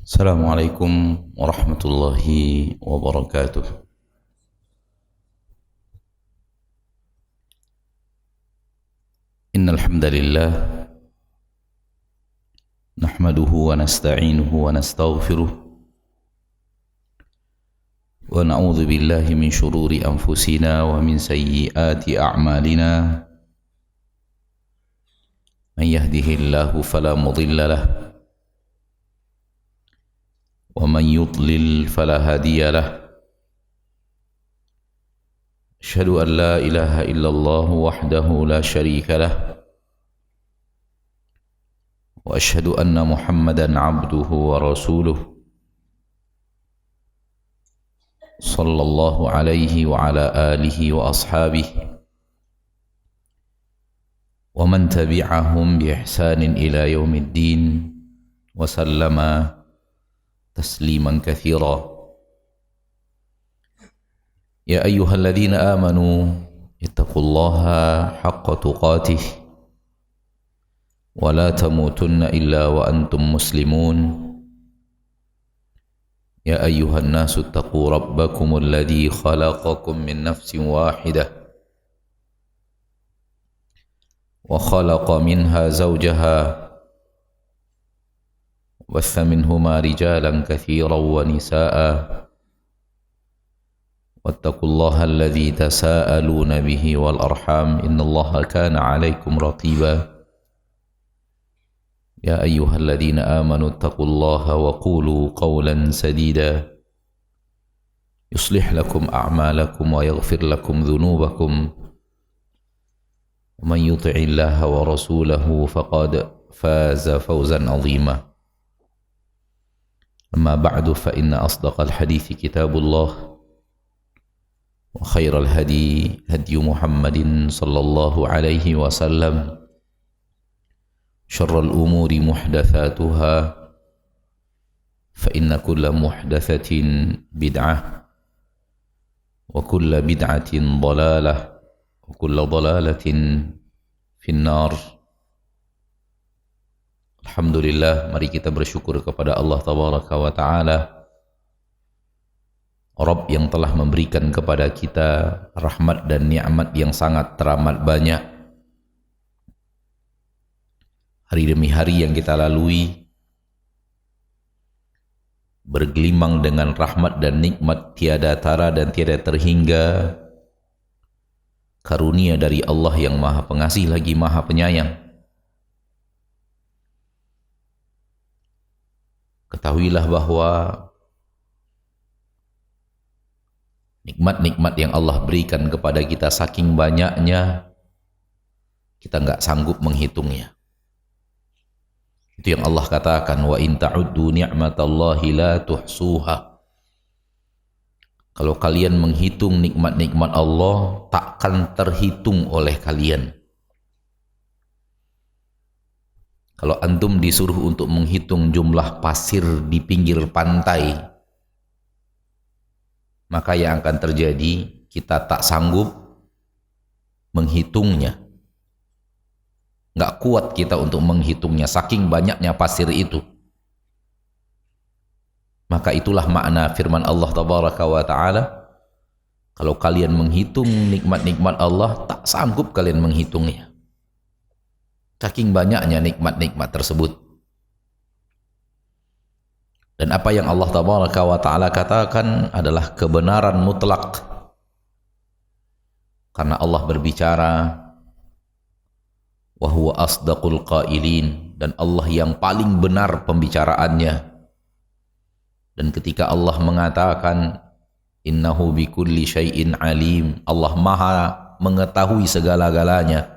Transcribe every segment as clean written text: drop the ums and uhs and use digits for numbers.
Assalamualaikum warahmatullahi wabarakatuh. Innal hamdalillah nahmaduhu wa nasta'inuhu wa nastaghfiruh wa na'udzu billahi min shururi anfusina wa min sayyiati a'malina. Man yahdihillahu fala mudilla lahu wa man yudlil fala hadiya lahu. Asyhadu an la ilaha illallah wahdahu la syarika lah wa asyhadu anna Muhammadan abduhu wa rasuluh sallallahu alaihi wa ala alihi wa ashabihi wa man tabi'ahum bi ihsanin ila yaumiddin wa sallama tasliman katsira. Ya ayyuhalladzina amanu ittaqullaha haqqa tuqatih wa la tamutunna illa wa antum muslimun. Ya ayyuhan nasu ittaqu rabbakumul ladzi khalaqakum min nafsin wahidah wa khalaqa minha zawjaha wa bassa minhuma rijalan katsiran wa nisaa'a. واتقوا الله الذي تساءلون به والأرحام إن الله كان عليكم رقيبا. يا أيها الذين آمنوا اتقوا الله وقولوا قولا سديدا يصلح لكم أعمالكم ويغفر لكم ذنوبكم ومن يطع الله ورسوله فقد فاز فوزا عظيما. أما بعد فإن أصدق الحديث كتاب الله وخير الهدي هدي محمد صلى الله عليه وسلم شر الأمور محدثاتها فإن كل محدثة بدعة وكل بدعة ضلالة وكل ضلالة في النار. Alhamdulillah, mari kita bersyukur kepada Allah Tabaraka wa Ta'ala, Rabb yang telah memberikan kepada kita rahmat dan nikmat yang sangat teramat banyak. Hari demi hari yang kita lalui bergelimang dengan rahmat dan nikmat tiada tara dan tiada terhingga, karunia dari Allah yang Maha Pengasih lagi Maha Penyayang. Ketahuilah bahwa nikmat-nikmat yang Allah berikan kepada kita saking banyaknya, kita nggak sanggup menghitungnya. Itu yang Allah katakan, wa in ta'uddu ni'matallahi la tuhsuha. Kalau kalian menghitung nikmat-nikmat Allah, takkan terhitung oleh kalian. Kalau antum disuruh untuk menghitung jumlah pasir di pinggir pantai, maka yang akan terjadi, kita tak sanggup menghitungnya. Nggak kuat kita untuk menghitungnya, saking banyaknya pasir itu. Maka itulah makna firman Allah Tabaraka wa Ta'ala, kalau kalian menghitung nikmat-nikmat Allah, tak sanggup kalian menghitungnya, saking banyaknya nikmat-nikmat tersebut. Dan apa yang Allah Tabaraka wa Ta'ala katakan adalah kebenaran mutlak. Karena Allah berbicara, wa huwa asdaqul qailin, dan Allah yang paling benar pembicaraannya. Dan ketika Allah mengatakan innahu bikulli syai'in alim, Allah maha mengetahui segala-galanya.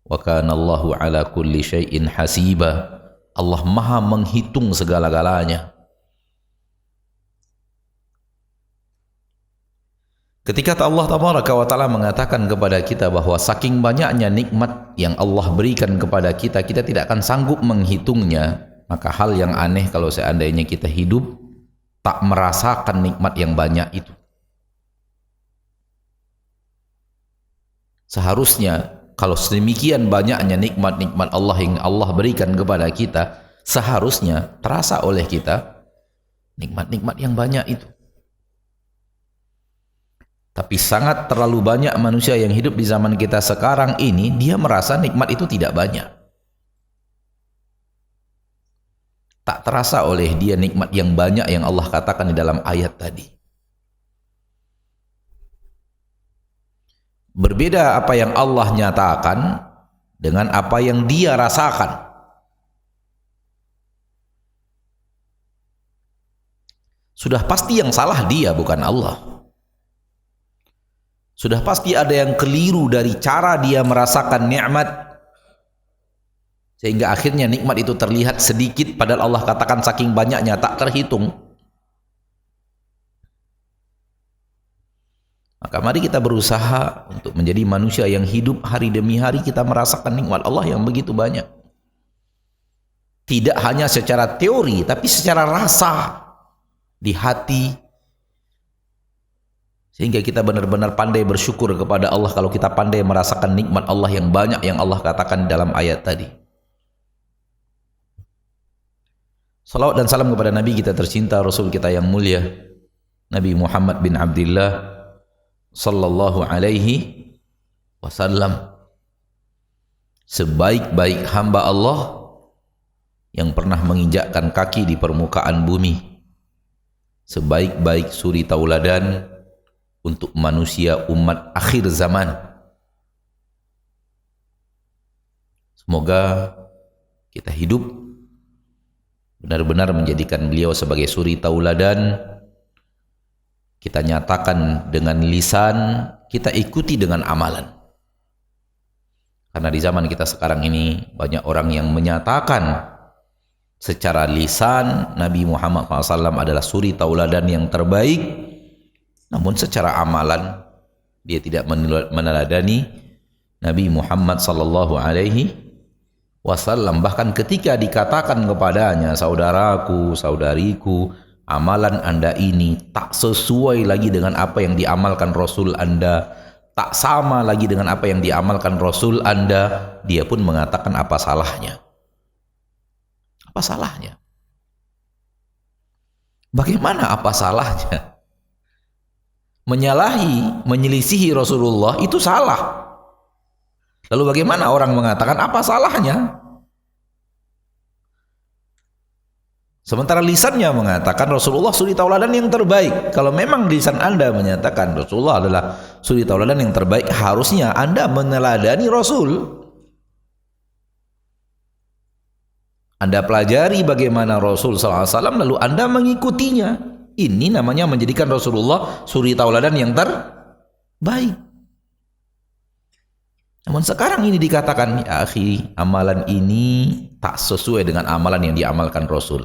Wa kana Allahu ala kulli syai'in hasiba, Allah maha menghitung segala-galanya. Ketika Allah Tabaraka wa Ta'ala mengatakan kepada kita bahwa saking banyaknya nikmat yang Allah berikan kepada kita, kita tidak akan sanggup menghitungnya, maka hal yang aneh kalau seandainya kita hidup tak merasakan nikmat yang banyak itu. Seharusnya kalau sedemikian banyaknya nikmat-nikmat Allah yang Allah berikan kepada kita, seharusnya terasa oleh kita Nikmat-nikmat yang banyak itu. Tapi sangat terlalu banyak manusia yang hidup di zaman kita sekarang ini, dia merasa nikmat itu tidak banyak. Tak terasa oleh dia nikmat yang banyak yang Allah katakan di dalam ayat tadi. Berbeda apa yang Allah nyatakan dengan apa yang dia rasakan. Sudah pasti yang salah dia, bukan Allah. Sudah pasti ada yang keliru dari cara dia merasakan nikmat, sehingga akhirnya nikmat itu terlihat sedikit, padahal Allah katakan saking banyaknya tak terhitung. Maka mari kita berusaha untuk menjadi manusia yang hidup hari demi hari kita merasakan nikmat Allah yang begitu banyak. Tidak hanya secara teori, tapi secara rasa di hati. Sehingga kita benar-benar pandai bersyukur kepada Allah kalau kita pandai merasakan nikmat Allah yang banyak yang Allah katakan dalam ayat tadi. Salawat dan salam kepada Nabi kita tercinta, Rasul kita yang mulia, Nabi Muhammad bin Abdullah sallallahu alaihi wasallam, sebaik-baik hamba Allah yang pernah menginjakkan kaki di permukaan bumi, sebaik-baik suri tauladan untuk manusia umat akhir zaman. Semoga kita hidup benar-benar menjadikan beliau sebagai suri tauladan. Kita nyatakan dengan lisan, kita ikuti dengan amalan. Karena di zaman kita sekarang ini banyak orang yang menyatakan secara lisan Nabi Muhammad SAW adalah suri tauladan yang terbaik, namun secara amalan dia tidak meneladani Nabi Muhammad sallallahu alaihi wasallam. Bahkan ketika dikatakan kepadanya, saudaraku, saudariku, amalan Anda ini tak sesuai lagi dengan apa yang diamalkan Rasul Anda, tak sama lagi dengan apa yang diamalkan Rasul Anda, dia pun mengatakan apa salahnya? Apa salahnya? Bagaimana apa salahnya? Menyalahi, menyelisihi Rasulullah itu salah. Lalu bagaimana orang mengatakan apa salahnya? Sementara lisannya mengatakan Rasulullah suri tauladan yang terbaik. Kalau memang lisan Anda menyatakan Rasulullah adalah suri tauladan yang terbaik, harusnya Anda meneladani Rasul. Anda pelajari bagaimana Rasul SAW lalu Anda mengikutinya. Ini namanya menjadikan Rasulullah suri tauladan yang terbaik. Namun sekarang ini dikatakan, ya akhi, amalan ini tak sesuai dengan amalan yang diamalkan Rasul.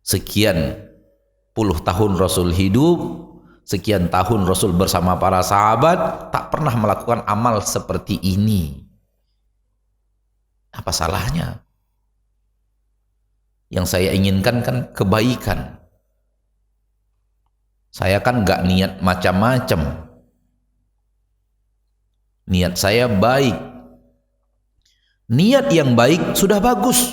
Sekian puluh tahun Rasul hidup, sekian tahun Rasul bersama para sahabat, tak pernah melakukan amal seperti ini. Apa salahnya? Yang saya inginkan kan kebaikan. Saya kan gak niat macam-macam. Niat saya baik. Niat yang baik sudah bagus.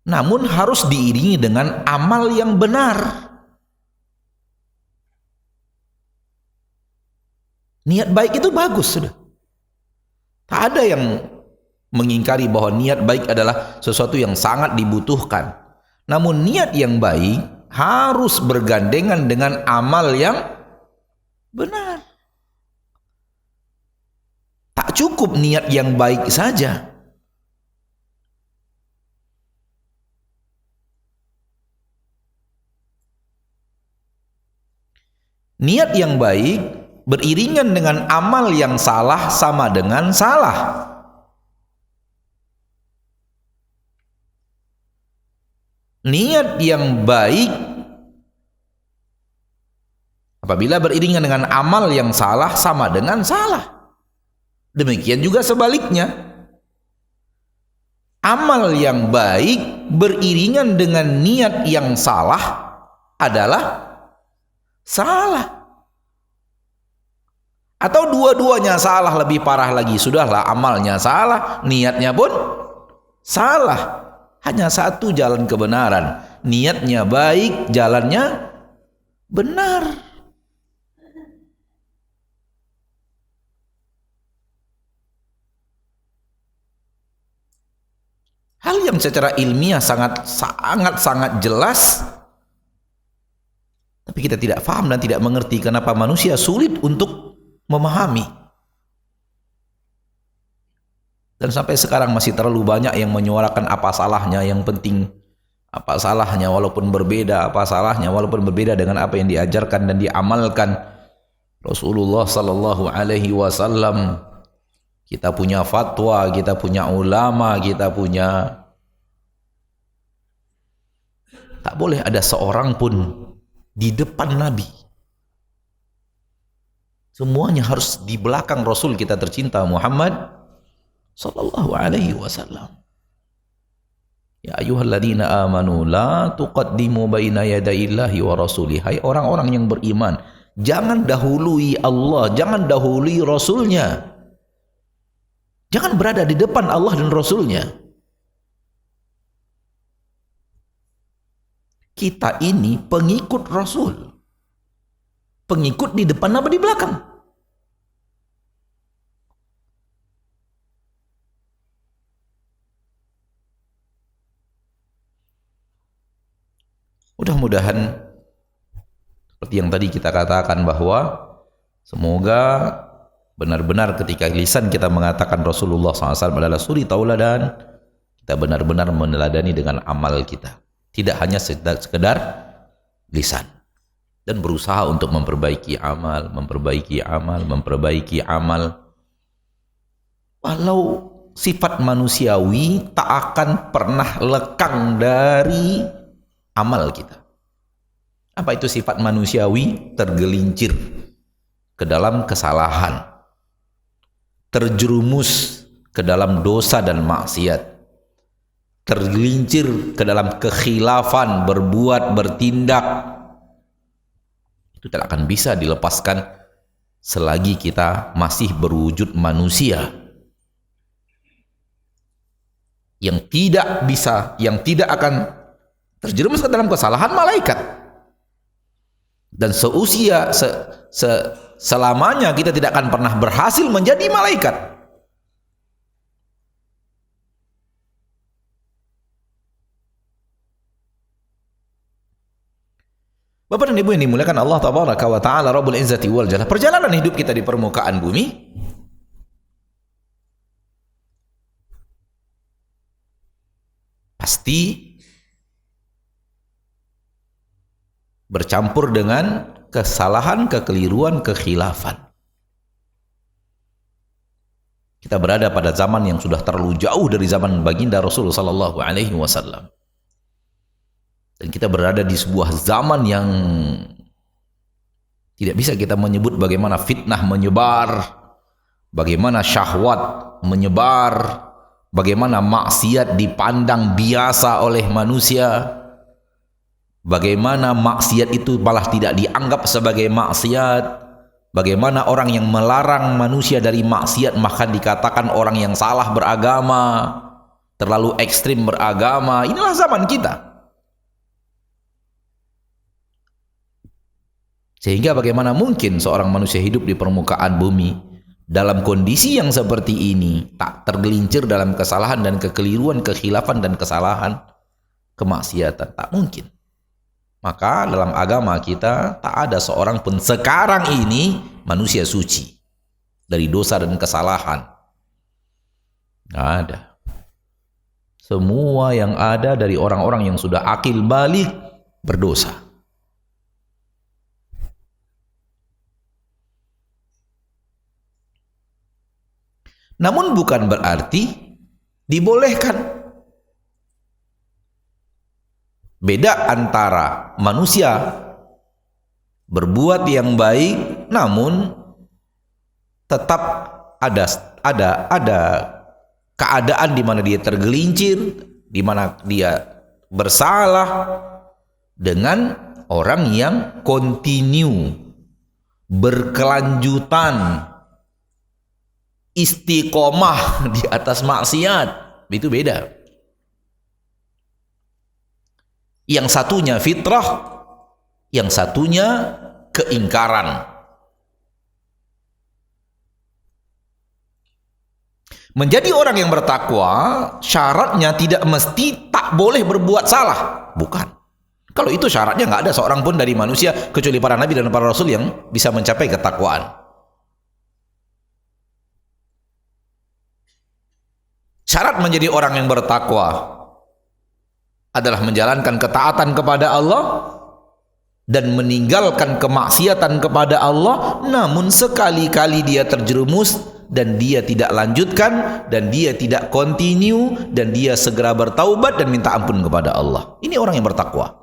Namun harus diiringi dengan amal yang benar. Niat baik itu bagus sudah. Tak ada yang mengingkari bahwa niat baik adalah sesuatu yang sangat dibutuhkan. Namun niat yang baik harus bergandengan dengan amal yang benar. Tak cukup niat yang baik saja. Niat yang baik beriringan dengan amal yang salah sama dengan salah. Niat yang baik apabila beriringan dengan amal yang salah sama dengan salah. Demikian juga sebaliknya. Amal yang baik beriringan dengan niat yang salah adalah salah. Atau dua-duanya salah, lebih parah lagi, sudahlah amalnya salah, niatnya pun salah. Hanya satu jalan kebenaran. Niatnya baik, jalannya benar. Hal yang secara ilmiah sangat jelas, tapi kita tidak paham dan tidak mengerti kenapa manusia sulit untuk memahami. Dan sampai sekarang masih terlalu banyak yang menyuarakan apa salahnya, yang penting apa salahnya walaupun berbeda, apa salahnya walaupun berbeda dengan apa yang diajarkan dan diamalkan Rasulullah sallallahu alaihi wasallam. Kita punya fatwa, kita punya ulama, kita punya, tak boleh ada seorang pun di depan Nabi. Semuanya harus di belakang Rasul kita tercinta Muhammad sallallahu alaihi wasallam. Ya ayyuhalladzina amanu la tuqaddimu baina yadayillahi wa rasulih. Hai orang-orang yang beriman, jangan dahului Allah, jangan dahului Rasulnya. Jangan berada di depan Allah dan Rasulnya. Kita ini pengikut Rasul. Pengikut di depan apa di belakang? Mudah-mudahan seperti yang tadi kita katakan, bahwa semoga benar-benar ketika lisan kita mengatakan Rasulullah SAW adalah suri tauladan, kita benar-benar meneladani dengan amal kita, tidak hanya sekedar lisan, dan berusaha untuk memperbaiki amal. Walau sifat manusiawi tak akan pernah lekang dari amal kita. Apa itu sifat manusiawi? Tergelincir ke dalam kesalahan, terjerumus ke dalam dosa dan maksiat, tergelincir ke dalam kekhilafan, berbuat, bertindak. Itu tidak akan bisa dilepaskan selagi kita masih berwujud manusia yang tidak bisa, yang tidak akan terjerumus ke dalam kesalahan malaikat. Dan selamanya kita tidak akan pernah berhasil menjadi malaikat. Bapak dan Ibu yang dimuliakan Allah Tabaraka wa Ta'ala Rabbul Izzati wal Jalal, perjalanan hidup kita di permukaan bumi pasti bercampur dengan kesalahan, kekeliruan, kekhilafan. Kita berada pada zaman yang sudah terlalu jauh dari zaman baginda Rasul sallallahu alaihi wasallam. Dan kita berada di sebuah zaman yang tidak bisa kita menyebut bagaimana fitnah menyebar, bagaimana syahwat menyebar, bagaimana maksiat dipandang biasa oleh manusia, bagaimana maksiat itu malah tidak dianggap sebagai maksiat, bagaimana orang yang melarang manusia dari maksiat maka dikatakan orang yang salah beragama, terlalu ekstrim beragama. Inilah zaman kita. Sehingga bagaimana mungkin seorang manusia hidup di permukaan bumi dalam kondisi yang seperti ini, tak tergelincir dalam kesalahan dan kekeliruan, kekhilafan dan kesalahan, kemaksiatan? Tak mungkin. Maka dalam agama kita tak ada seorang pun sekarang ini manusia suci dari dosa dan kesalahan. Nggak ada. Semua yang ada dari orang-orang yang sudah akil balik berdosa. Namun bukan berarti dibolehkan. Beda antara manusia berbuat yang baik namun tetap ada keadaan di mana dia tergelincir, di mana dia bersalah, dengan orang yang continue, berkelanjutan, istiqomah di atas maksiat. Itu beda. Yang satunya fitrah, yang satunya keingkaran. Menjadi orang yang bertakwa syaratnya tidak mesti tak boleh berbuat salah, bukan. Kalau itu syaratnya nggak ada seorang pun dari manusia kecuali para nabi dan para rasul yang bisa mencapai ketakwaan. Syarat menjadi orang yang bertakwa adalah menjalankan ketaatan kepada Allah dan meninggalkan kemaksiatan kepada Allah, namun sekali-kali dia terjerumus dan dia tidak lanjutkan, dan dia tidak continue, dan dia segera bertaubat dan minta ampun kepada Allah. Ini orang yang bertakwa.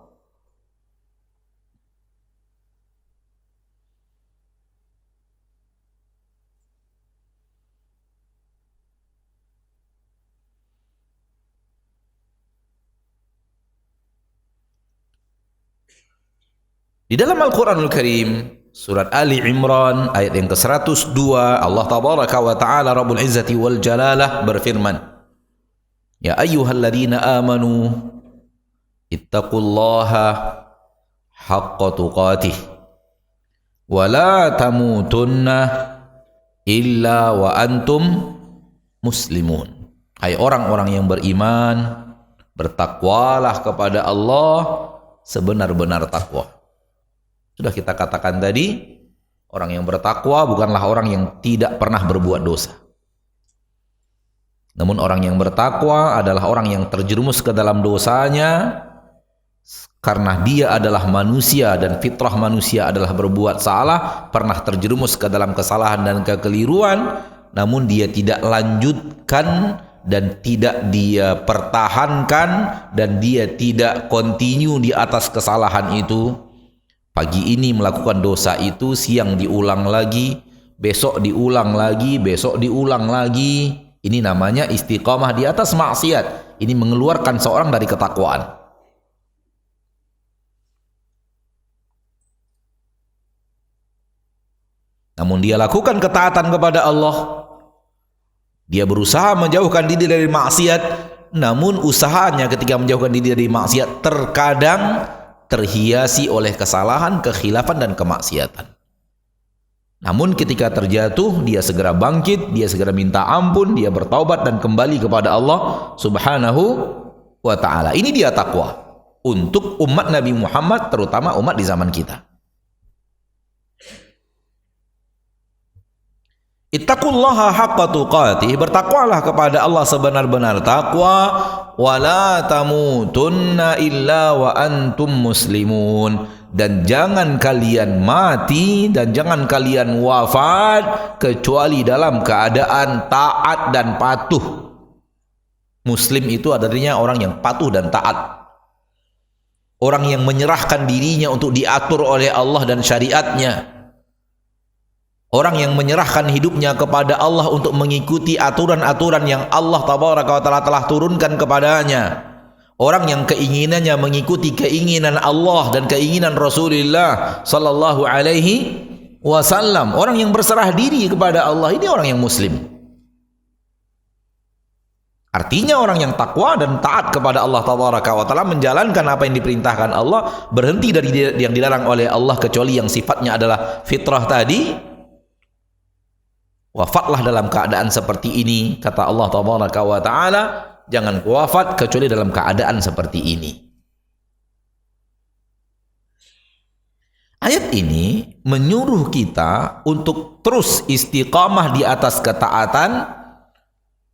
Di dalam Al-Quranul Karim, surat Ali Imran ayat yang ke-102, Allah Tabaraka wa Ta'ala Rabbul Izzati wal Jalalah berfirman, Ya ayyuhalladzina amanu ittaqullaha haqqa tuqatih wa la tamutunna illa wa antum muslimun. Hai orang-orang yang beriman, bertakwalah kepada Allah sebenar-benar takwa. Sudah kita katakan tadi, orang yang bertakwa bukanlah orang yang tidak pernah berbuat dosa. Namun orang yang bertakwa adalah orang yang terjerumus ke dalam dosanya karena dia adalah manusia dan fitrah manusia adalah berbuat salah, pernah terjerumus ke dalam kesalahan dan kekeliruan, namun dia tidak lanjutkan dan tidak dia pertahankan dan dia tidak continue di atas kesalahan itu. Pagi ini melakukan dosa itu, siang diulang lagi, besok diulang lagi, besok diulang lagi. Ini namanya istiqamah di atas maksiat. Ini mengeluarkan seorang dari ketakwaan. Namun dia lakukan ketaatan kepada Allah. Dia berusaha menjauhkan diri dari maksiat, namun usahanya ketika menjauhkan diri dari maksiat terkadang terhiasi oleh kesalahan, kekhilafan dan kemaksiatan. Namun ketika terjatuh, dia segera bangkit, dia segera minta ampun, dia bertaubat dan kembali kepada Allah Subhanahu wa Ta'ala. Ini dia takwa untuk umat Nabi Muhammad, terutama umat di zaman kita. Ittaqullaha haqqa tuqatih, bertakwalah kepada Allah sebenar-benar takwa, wala tamutunna illa wa antum muslimun, dan jangan kalian mati dan jangan kalian wafat kecuali dalam keadaan taat dan patuh. Muslim itu artinya orang yang patuh dan taat, orang yang menyerahkan dirinya untuk diatur oleh Allah dan syariatnya, orang yang menyerahkan hidupnya kepada Allah untuk mengikuti aturan-aturan yang Allah Tabaraka wa Ta'ala telah turunkan kepadanya, orang yang keinginannya mengikuti keinginan Allah dan keinginan Rasulullah Sallallahu Alaihi Wasallam, orang yang berserah diri kepada Allah. Ini orang yang muslim. Artinya orang yang takwa dan taat kepada Allah Tabaraka wa Ta'ala, menjalankan apa yang diperintahkan Allah, berhenti dari yang dilarang oleh Allah kecuali yang sifatnya adalah fitrah tadi. Wafatlah dalam keadaan seperti ini, kata Allah Tabaraka wa Ta'ala, jangan wafat kecuali dalam keadaan seperti ini. Ayat ini menyuruh kita untuk terus istiqamah di atas ketaatan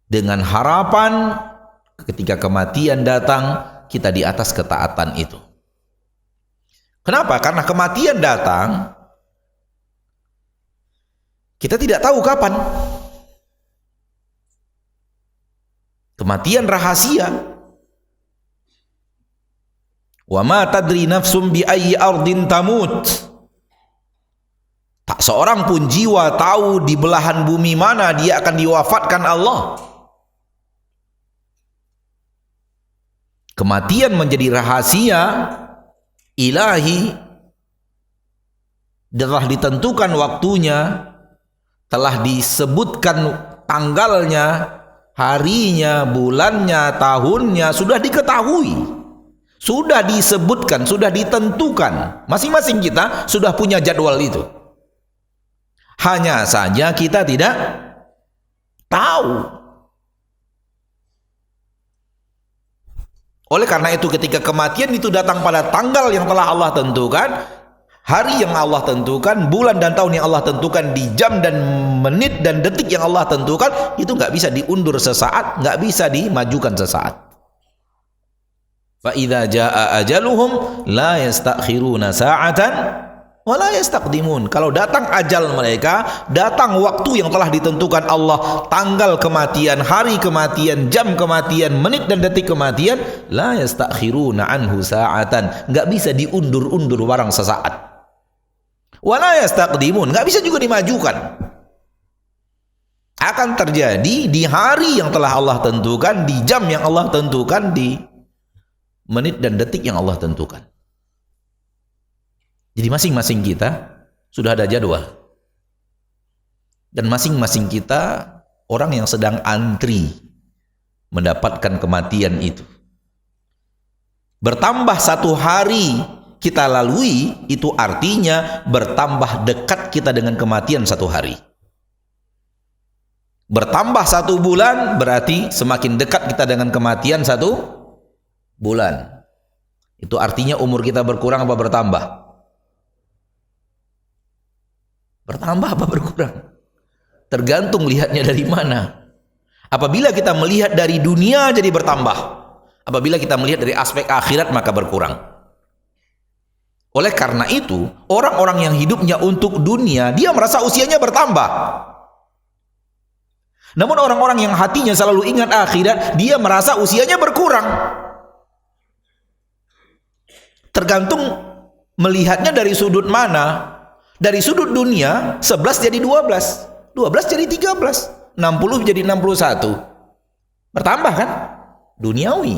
dengan harapan ketika kematian datang kita di atas ketaatan itu. Kenapa? Karena kematian datang, kita tidak tahu kapan. Kematian rahasia. Wa ma tadri nafsum bi ayyi ardin tamut. Tak seorang pun jiwa tahu di belahan bumi mana dia akan diwafatkan Allah. Kematian menjadi rahasia ilahi, telah ditentukan waktunya, telah disebutkan tanggalnya, harinya, bulannya, tahunnya, sudah diketahui, Sudah disebutkan, sudah ditentukan. Masing-masing kita sudah punya jadwal itu. Hanya saja kita tidak tahu. Oleh karena itu ketika kematian itu datang pada tanggal yang telah Allah tentukan, hari yang Allah tentukan, bulan dan tahun yang Allah tentukan, di jam dan menit dan detik yang Allah tentukan, itu nggak bisa diundur sesaat, nggak bisa dimajukan sesaat. فَإِذَا جَاءَ أَجَلُهُمْ لَا يَسْتَأْخِرُونَ سَاعَةً وَلَا يَسْتَقْدِمُونَ. Kalau datang ajal mereka, datang waktu yang telah ditentukan Allah, tanggal kematian, hari kematian, jam kematian, menit dan detik kematian, لَا يَسْتَأْخِرُونَ عَنْهُ سَاعَةً, nggak bisa diundur-undur barang sesaat. وَلَا يَسْتَقْدِمُونَ, nggak bisa juga dimajukan. Akan terjadi di hari yang telah Allah tentukan, di jam yang Allah tentukan, di menit dan detik yang Allah tentukan. Jadi masing-masing kita sudah ada jadwal. Dan masing-masing kita orang yang sedang antri mendapatkan kematian itu. Bertambah satu hari kita lalui, itu artinya bertambah dekat kita dengan kematian satu hari. Bertambah satu bulan berarti semakin dekat kita dengan kematian satu bulan. Itu artinya umur kita berkurang apa bertambah? Bertambah apa berkurang? Tergantung lihatnya dari mana. Apabila kita melihat dari dunia jadi bertambah. Apabila kita melihat dari aspek akhirat maka berkurang. Oleh karena itu, orang-orang yang hidupnya untuk dunia, dia merasa usianya bertambah. Namun orang-orang yang hatinya selalu ingat akhirat, dia merasa usianya berkurang. Tergantung melihatnya dari sudut mana. Dari sudut dunia, 11 jadi 12, 12 jadi 13, 60 jadi 61. Bertambah kan? Duniawi.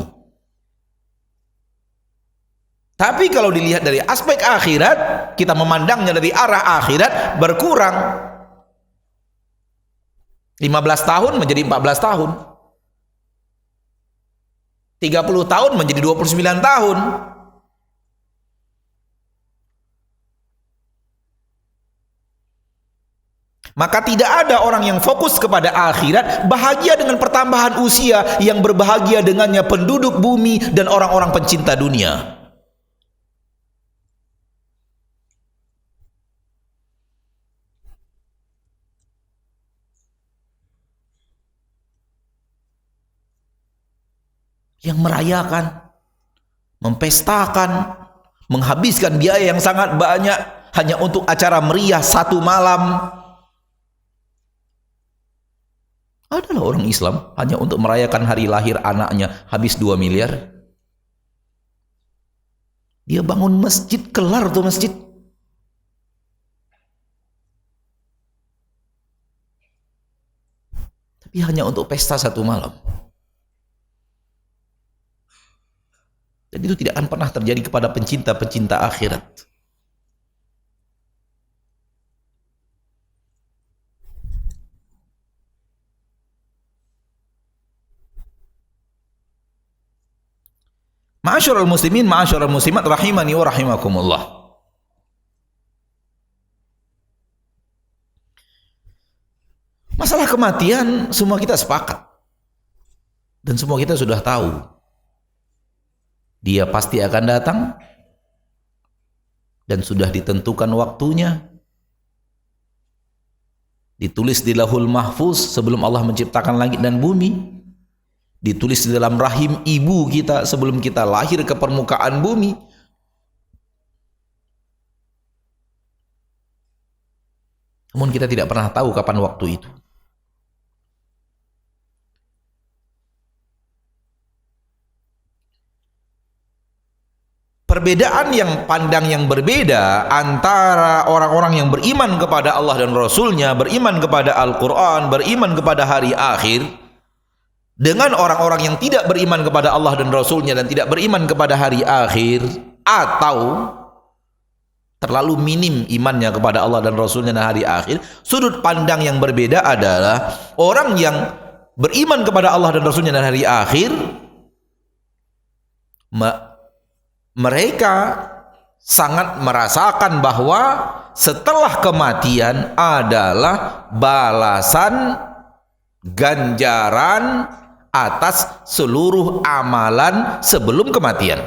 Tapi kalau dilihat dari aspek akhirat, kita memandangnya dari arah akhirat, berkurang. 15 tahun menjadi 14 tahun. 30 tahun menjadi 29 tahun. Maka tidak ada orang yang fokus kepada akhirat, bahagia dengan pertambahan usia, yang berbahagia dengannya penduduk bumi dan orang-orang pencinta dunia. Yang merayakan, mempestakan, menghabiskan biaya yang sangat banyak hanya untuk acara meriah satu malam. Adalah orang Islam hanya untuk merayakan hari lahir anaknya habis 2 miliar. Dia bangun masjid, kelar tuh masjid. Tapi hanya untuk pesta satu malam. Dan itu tidak akan pernah terjadi kepada pencinta-pencinta akhirat. Ma'asyiral muslimin, ma'asyiral muslimat, rahimani wa rahimakumullah. Masalah kematian semua kita sepakat. Dan semua kita sudah tahu. Dia pasti akan datang. Dan sudah ditentukan waktunya. Ditulis di Lauhul Mahfuz sebelum Allah menciptakan langit dan bumi. Ditulis di dalam rahim ibu kita sebelum kita lahir ke permukaan bumi. Namun kita tidak pernah tahu kapan waktu itu. Perbedaan yang pandang yang berbeda antara orang-orang yang beriman kepada Allah dan Rasulnya, beriman kepada Al-Quran, beriman kepada hari akhir, dengan orang-orang yang tidak beriman kepada Allah dan Rasulnya dan tidak beriman kepada hari akhir, atau terlalu minim imannya kepada Allah dan Rasulnya dan hari akhir. Sudut pandang yang berbeda adalah orang yang beriman kepada Allah dan Rasulnya dan hari akhir Mereka sangat merasakan bahwa setelah kematian adalah balasan ganjaran atas seluruh amalan sebelum kematian.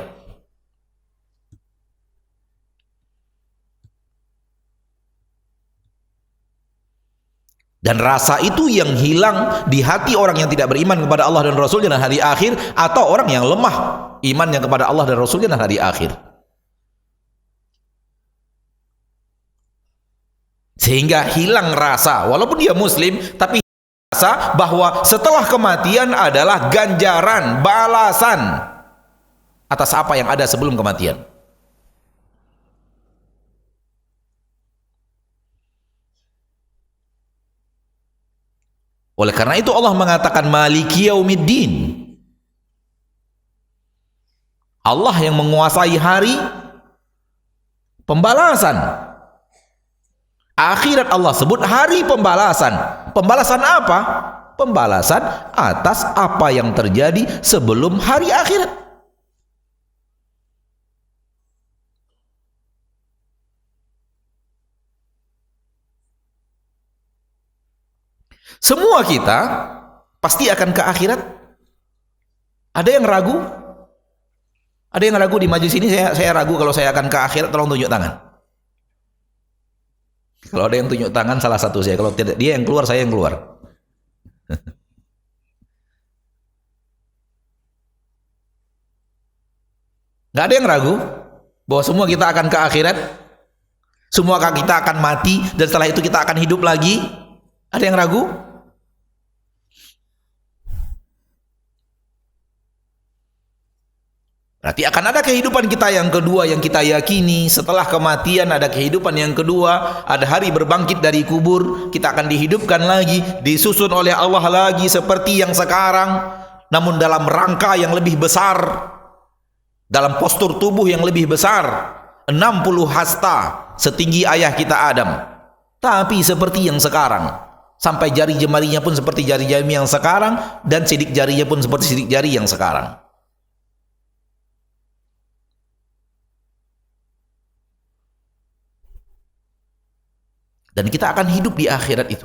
Dan rasa itu yang hilang di hati orang yang tidak beriman kepada Allah dan Rasulnya dan hari akhir, atau orang yang lemah imannya kepada Allah dan Rasulnya dan hari akhir. Sehingga hilang rasa, walaupun dia muslim, tapi rasa bahwa setelah kematian adalah ganjaran, balasan atas apa yang ada sebelum kematian. Oleh karena itu Allah mengatakan Maliki Yaumiddin. Allah yang menguasai hari pembalasan. Akhirat Allah sebut hari pembalasan. Pembalasan apa? Pembalasan atas apa yang terjadi sebelum hari akhirat. Semua kita pasti akan ke akhirat. Ada yang ragu? Ada yang ragu di majelis ini? Saya ragu kalau saya akan ke akhirat. Tolong tunjuk tangan. Kalau ada yang tunjuk tangan, salah satu saya. Kalau tidak, dia yang keluar, saya yang keluar. Nggak ada yang ragu bahwa semua kita akan ke akhirat, semua kita akan mati, dan setelah itu kita akan hidup lagi. Ada yang ragu? Berarti akan ada kehidupan kita yang kedua yang kita yakini. Setelah kematian ada kehidupan yang kedua, ada hari berbangkit dari kubur, kita akan dihidupkan lagi, disusun oleh Allah lagi seperti yang sekarang, namun dalam rangka yang lebih besar, dalam postur tubuh yang lebih besar, 60 hasta setinggi ayah kita Adam, tapi seperti yang sekarang, sampai jari jemarinya pun seperti jari jari yang sekarang, dan sidik jarinya pun seperti sidik jari yang sekarang. Dan kita akan hidup di akhirat itu.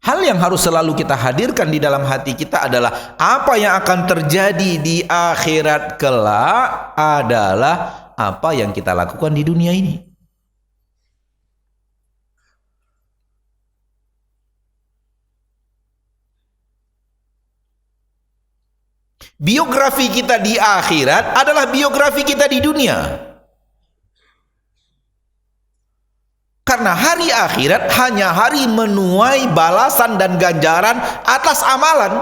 Hal yang harus selalu kita hadirkan di dalam hati kita adalah apa yang akan terjadi di akhirat kelak adalah apa yang kita lakukan di dunia ini. Biografi kita di akhirat adalah biografi kita di dunia. Karena hari akhirat hanya hari menuai balasan dan ganjaran atas amalan.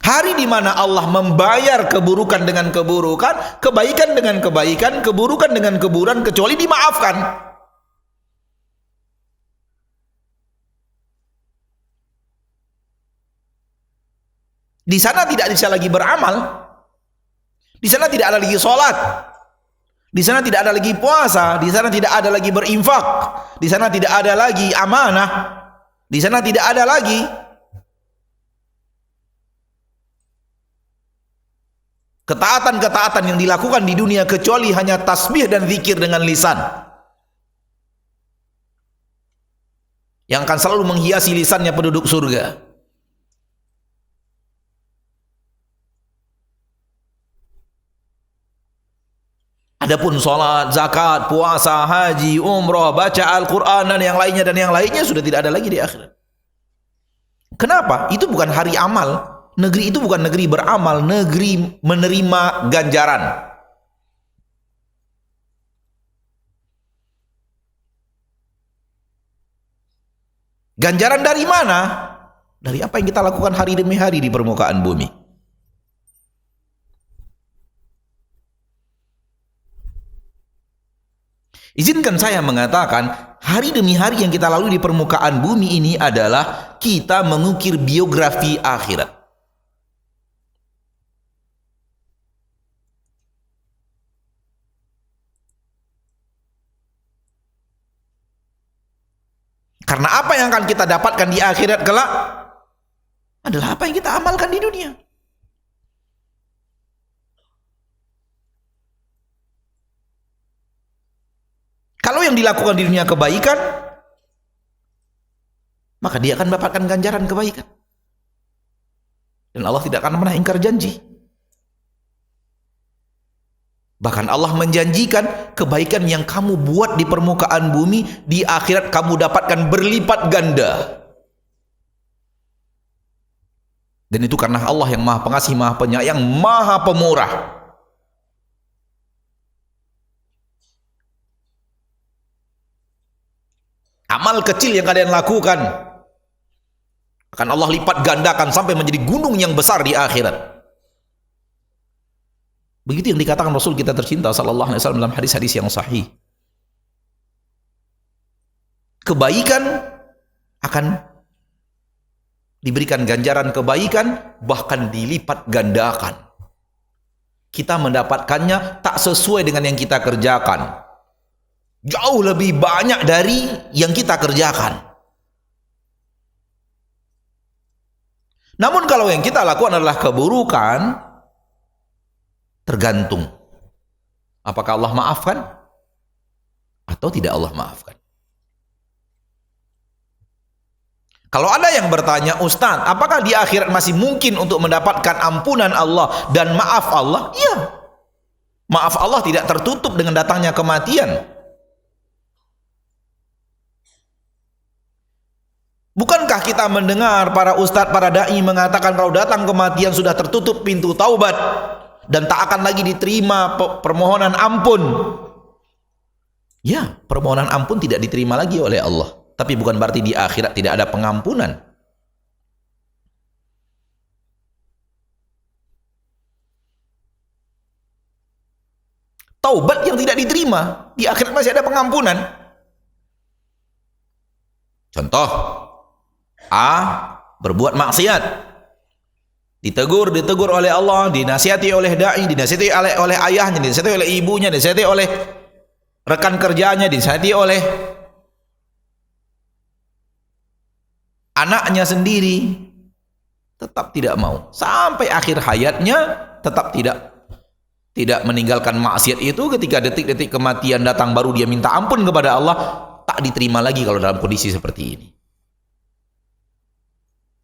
Hari di mana Allah membayar keburukan dengan keburukan, kebaikan dengan kebaikan, keburukan dengan keburukan, kecuali dimaafkan. Di sana tidak bisa lagi beramal. Di sana tidak ada lagi sholat. Di sana tidak ada lagi puasa. Di sana tidak ada lagi berinfak. Di sana tidak ada lagi amanah. Di sana tidak ada lagi ketaatan-ketaatan yang dilakukan di dunia, kecuali hanya tasbih dan zikir dengan lisan, yang akan selalu menghiasi lisannya penduduk surga. Adapun sholat, zakat, puasa, haji, umrah, baca Al-Quran dan yang lainnya sudah tidak ada lagi di akhirat. Kenapa? Itu bukan hari amal. Negeri itu bukan negeri beramal, negeri menerima ganjaran. Ganjaran dari mana? Dari apa yang kita lakukan hari demi hari di permukaan bumi. Izinkan saya mengatakan, hari demi hari yang kita lalui di permukaan bumi ini adalah kita mengukir biografi akhirat. Karena apa yang akan kita dapatkan di akhirat kelak adalah apa yang kita amalkan di dunia. Kalau yang dilakukan di dunia kebaikan, maka dia akan mendapatkan ganjaran kebaikan. Dan Allah tidak akan pernah ingkar janji. Bahkan Allah menjanjikan kebaikan yang kamu buat di permukaan bumi, di akhirat kamu dapatkan berlipat ganda. Dan itu karena Allah yang Maha Pengasih, Maha Penyayang, Maha Pemurah. Amal kecil yang kalian lakukan akan Allah lipat gandakan sampai menjadi gunung yang besar di akhirat. Begitu yang dikatakan Rasul kita tercinta sallallahu alaihi wasallam dalam hadis-hadis yang sahih. Kebaikan akan diberikan ganjaran kebaikan, bahkan dilipat gandakan. Kita mendapatkannya tak sesuai dengan yang kita kerjakan. Jauh lebih banyak dari yang kita kerjakan. Namun kalau yang kita lakukan adalah keburukan, tergantung apakah Allah maafkan atau tidak Allah maafkan. Kalau ada yang bertanya, Ustaz, apakah di akhirat masih mungkin untuk mendapatkan ampunan Allah dan maaf Allah? Iya. Maaf Allah tidak tertutup dengan datangnya kematian. Bukankah kita mendengar para ustadz, para da'i mengatakan kalau datang kematian sudah tertutup pintu taubat dan tak akan lagi diterima permohonan ampun. Ya, permohonan ampun tidak diterima lagi oleh Allah. Tapi bukan berarti di akhirat tidak ada pengampunan. Taubat yang tidak diterima, di akhirat masih ada pengampunan. Contoh, A berbuat maksiat, ditegur oleh Allah, dinasihati oleh dai, dinasihati oleh ayahnya, dinasihati oleh ibunya, dinasihati oleh rekan kerjanya, dinasihati oleh anaknya sendiri, tetap tidak mau. Sampai akhir hayatnya tetap tidak meninggalkan maksiat itu. Ketika detik-detik kematian datang baru dia minta ampun kepada Allah, tak diterima lagi kalau dalam kondisi seperti ini.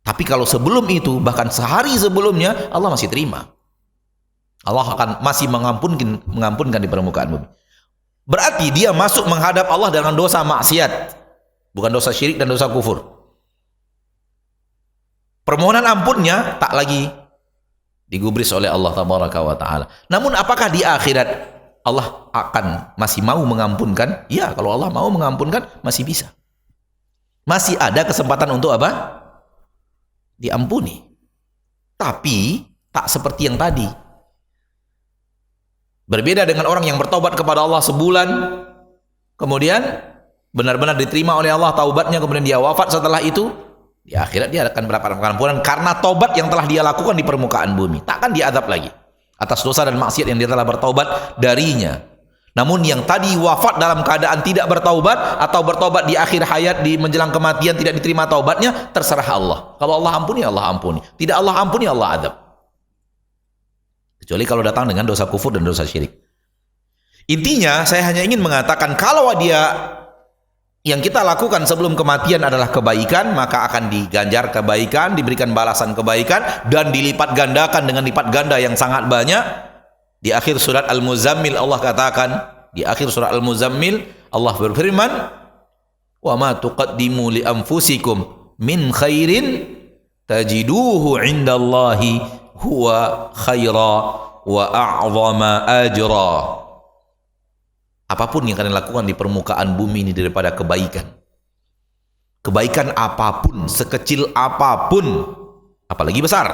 Tapi kalau sebelum itu, bahkan sehari sebelumnya, Allah masih terima. Allah akan masih mengampunkan di permukaan bumi. Berarti dia masuk menghadap Allah dengan dosa maksiat, bukan dosa syirik dan dosa kufur. Permohonan ampunnya tak lagi digubris oleh Allah tabaraka wa ta'ala. Namun apakah di akhirat Allah akan masih mau mengampunkan? Ya, kalau Allah mau mengampunkan masih bisa. Masih ada kesempatan untuk apa? Diampuni. Tapi tak seperti yang tadi. Berbeda dengan orang yang bertobat kepada Allah sebulan, kemudian benar-benar diterima oleh Allah taubatnya, kemudian dia wafat setelah itu, di akhirat dia akan mendapatkan pengampunan karena tobat yang telah dia lakukan di permukaan bumi. Tak akan diadab lagi atas dosa dan maksiat yang dia telah bertobat darinya. Namun yang tadi wafat dalam keadaan tidak bertaubat atau bertobat di akhir hayat, di menjelang kematian tidak diterima taubatnya, terserah Allah. Kalau Allah ampuni, Allah ampuni. Tidak Allah ampuni, Allah adab. Kecuali kalau datang dengan dosa kufur dan dosa syirik. Intinya saya hanya ingin mengatakan kalau dia yang kita lakukan sebelum kematian adalah kebaikan, maka akan diganjar kebaikan, diberikan balasan kebaikan, dan dilipat gandakan dengan lipat ganda yang sangat banyak. Di akhir surat Al-Muzammil Allah katakan, di akhir surat Al-Muzammil Allah berfirman, "Wa ma tuqaddimu li anfusikum min khairin tajiduhu 'indallahi huwa khaira wa a'zama ajra." Apapun yang kalian lakukan di permukaan bumi ini daripada kebaikan, kebaikan apapun, sekecil apapun, apalagi besar,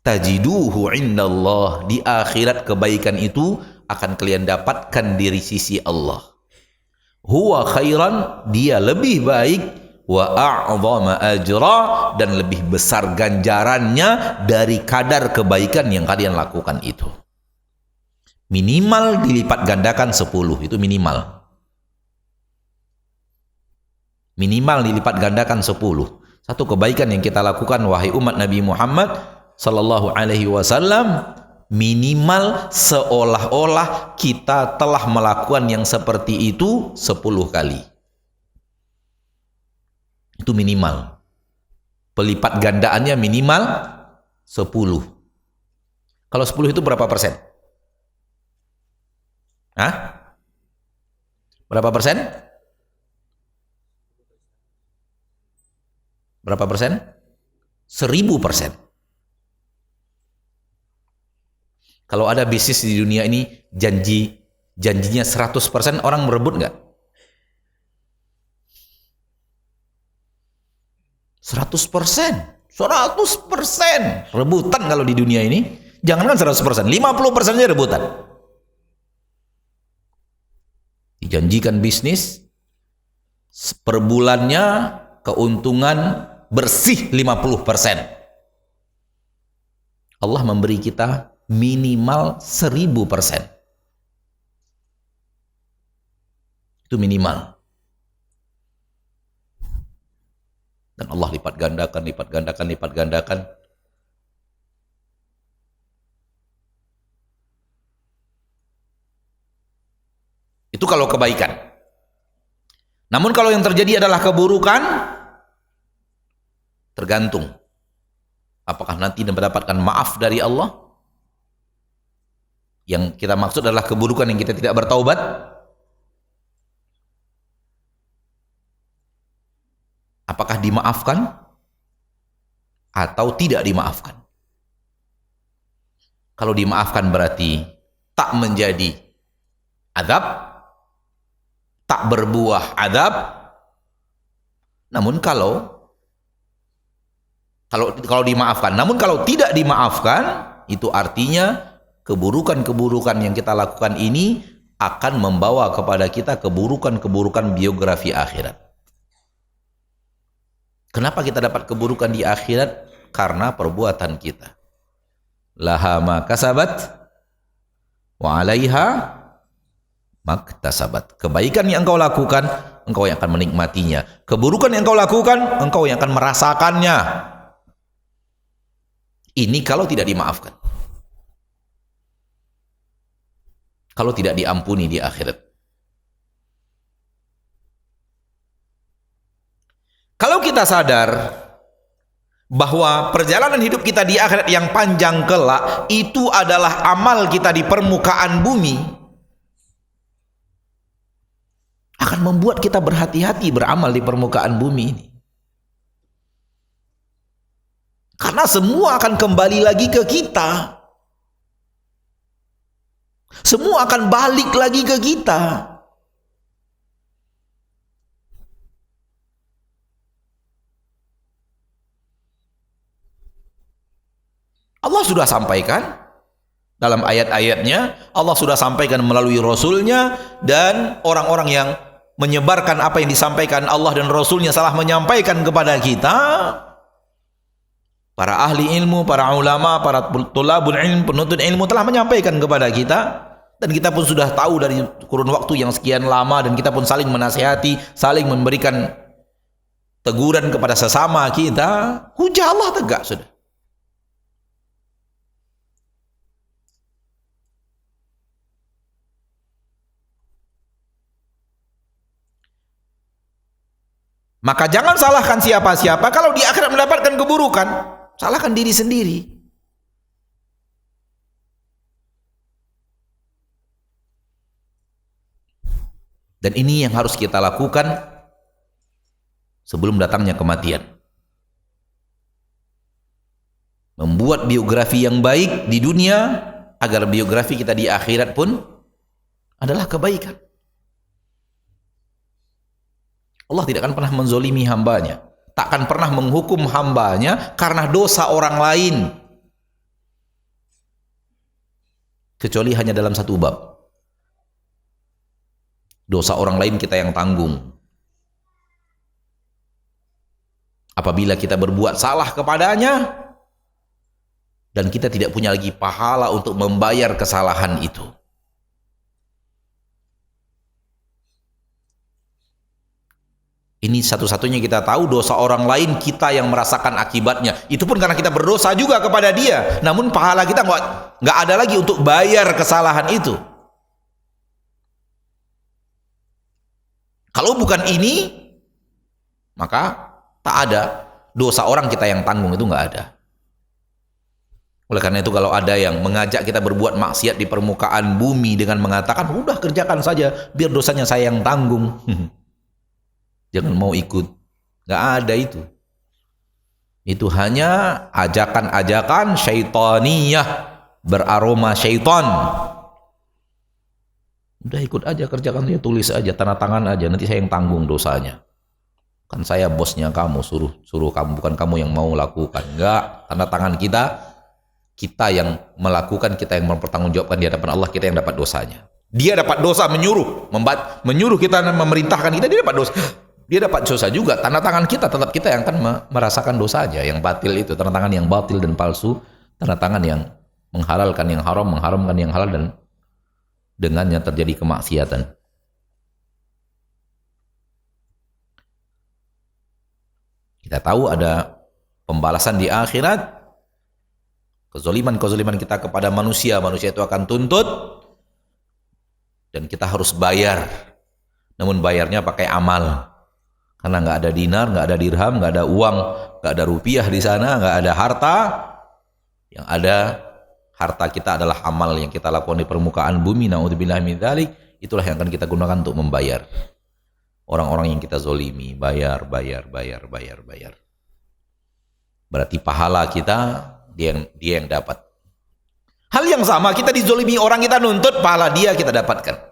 tajiduhu indallah, di akhirat kebaikan itu akan kalian dapatkan dari sisi Allah. Huwa khairan, dia lebih baik, wa a'zama ajra, dan lebih besar ganjarannya dari kadar kebaikan yang kalian lakukan itu. Minimal dilipat gandakan 10, itu minimal. Minimal dilipat gandakan 10. Satu kebaikan yang kita lakukan wahai umat Nabi Muhammad sallallahu alaihi wasallam, minimal seolah-olah kita telah melakukan yang seperti itu 10 kali. Itu minimal. Pelipat gandaannya minimal 10. Kalau 10 itu berapa persen? Hah? Berapa persen? Berapa persen? 1000%. Kalau ada bisnis di dunia ini janjinya 100%, orang merebut nggak? 100%. 100% rebutan kalau di dunia ini. Jangankan 100%, 50%-nya rebutan. Dijanjikan bisnis per bulannya keuntungan bersih 50%. Allah memberi kita minimal 1000%. Itu minimal. Dan Allah lipat gandakan, lipat gandakan, lipat gandakan. Itu kalau kebaikan. Namun kalau yang terjadi adalah keburukan, tergantung. Apakah nanti mendapatkan maaf dari Allah? Yang kita maksud adalah keburukan yang kita tidak bertaubat. Apakah dimaafkan atau tidak dimaafkan? Kalau dimaafkan berarti tak menjadi azab, tak berbuah azab. Namun kalau dimaafkan, namun kalau tidak dimaafkan, itu artinya keburukan-keburukan yang kita lakukan ini akan membawa kepada kita keburukan-keburukan biografi akhirat. Kenapa kita dapat keburukan di akhirat? Karena perbuatan kita. Laha ma kasabat wa 'alaiha maktasabat. Kebaikan yang engkau lakukan, engkau yang akan menikmatinya. Keburukan yang engkau lakukan, engkau yang akan merasakannya. Ini kalau tidak dimaafkan. Kalau tidak diampuni di akhirat. Kalau kita sadar bahwa perjalanan hidup kita di akhirat yang panjang kelak itu adalah amal kita di permukaan bumi, akan membuat kita berhati-hati beramal di permukaan bumi ini. Karena semua akan kembali lagi ke kita. Semua akan balik lagi ke kita. Allah sudah sampaikan dalam ayat-ayatnya, Allah sudah sampaikan melalui Rasulnya, dan orang-orang yang menyebarkan apa yang disampaikan Allah dan Rasulnya salah menyampaikan kepada kita. Para ahli ilmu, para ulama, para tulabul ilm, penuntut ilmu telah menyampaikan kepada kita, dan kita pun sudah tahu dari kurun waktu yang sekian lama, dan kita pun saling menasihati, saling memberikan teguran kepada sesama kita. Hujah Allah tegak sudah. Maka jangan salahkan siapa-siapa kalau di akhirat mendapatkan keburukan. Salahkan diri sendiri. Dan ini yang harus kita lakukan sebelum datangnya kematian. Membuat biografi yang baik di dunia agar biografi kita di akhirat pun adalah kebaikan. Allah tidak akan pernah menzolimi hambanya, tak akan pernah menghukum hambanya karena dosa orang lain, kecuali hanya dalam satu bab. Dosa orang lain kita yang tanggung. Apabila kita berbuat salah kepadanya dan kita tidak punya lagi pahala untuk membayar kesalahan itu. Ini Ini satu-satunya kita tahu, dosa orang lain kita yang merasakan akibatnya. Itu pun karena kita berdosa juga kepada dia. Namun pahala kita nggak ada lagi untuk bayar kesalahan itu. Kalau bukan ini, maka tak ada. Dosa orang kita yang tanggung, itu nggak ada. Oleh karena itu kalau ada yang mengajak kita berbuat maksiat di permukaan bumi dengan mengatakan, udah kerjakan saja, biar dosanya saya yang tanggung. Jangan mau ikut. Nggak ada itu. Itu hanya ajakan-ajakan syaitaniyah, beraroma syaitan. Udah ikut aja, kerjakan aja, tulis aja, tanda tangan aja, nanti saya yang tanggung dosanya. Kan saya bosnya kamu, suruh kamu, bukan kamu yang mau lakukan. Enggak, tanda tangan kita yang melakukan, kita yang mempertanggungjawabkan di hadapan Allah, kita yang dapat dosanya. Dia dapat dosa menyuruh kita, memerintahkan kita, dia dapat dosa. Dia dapat dosa juga, tanda tangan kita, tetap kita yang akan merasakan dosa aja. Yang batil itu, tanda tangan yang batil dan palsu, tanda tangan yang menghalalkan yang haram, mengharamkan yang halal, dan dengannya terjadi kemaksiatan. Kita tahu ada pembalasan di akhirat. Kezaliman kita kepada manusia itu akan tuntut, dan kita harus bayar. Namun bayarnya pakai amal. Karena nggak ada dinar, nggak ada dirham, nggak ada uang, nggak ada rupiah di sana, nggak ada harta. Yang ada harta kita adalah amal yang kita lakukan di permukaan bumi. Na'udzubillah min dzalik. Itulah yang akan kita gunakan untuk membayar orang-orang yang kita zolimi. Bayar. Berarti pahala kita dia yang dapat. Hal yang sama, kita dizolimi orang, kita nuntut, pahala dia kita dapatkan.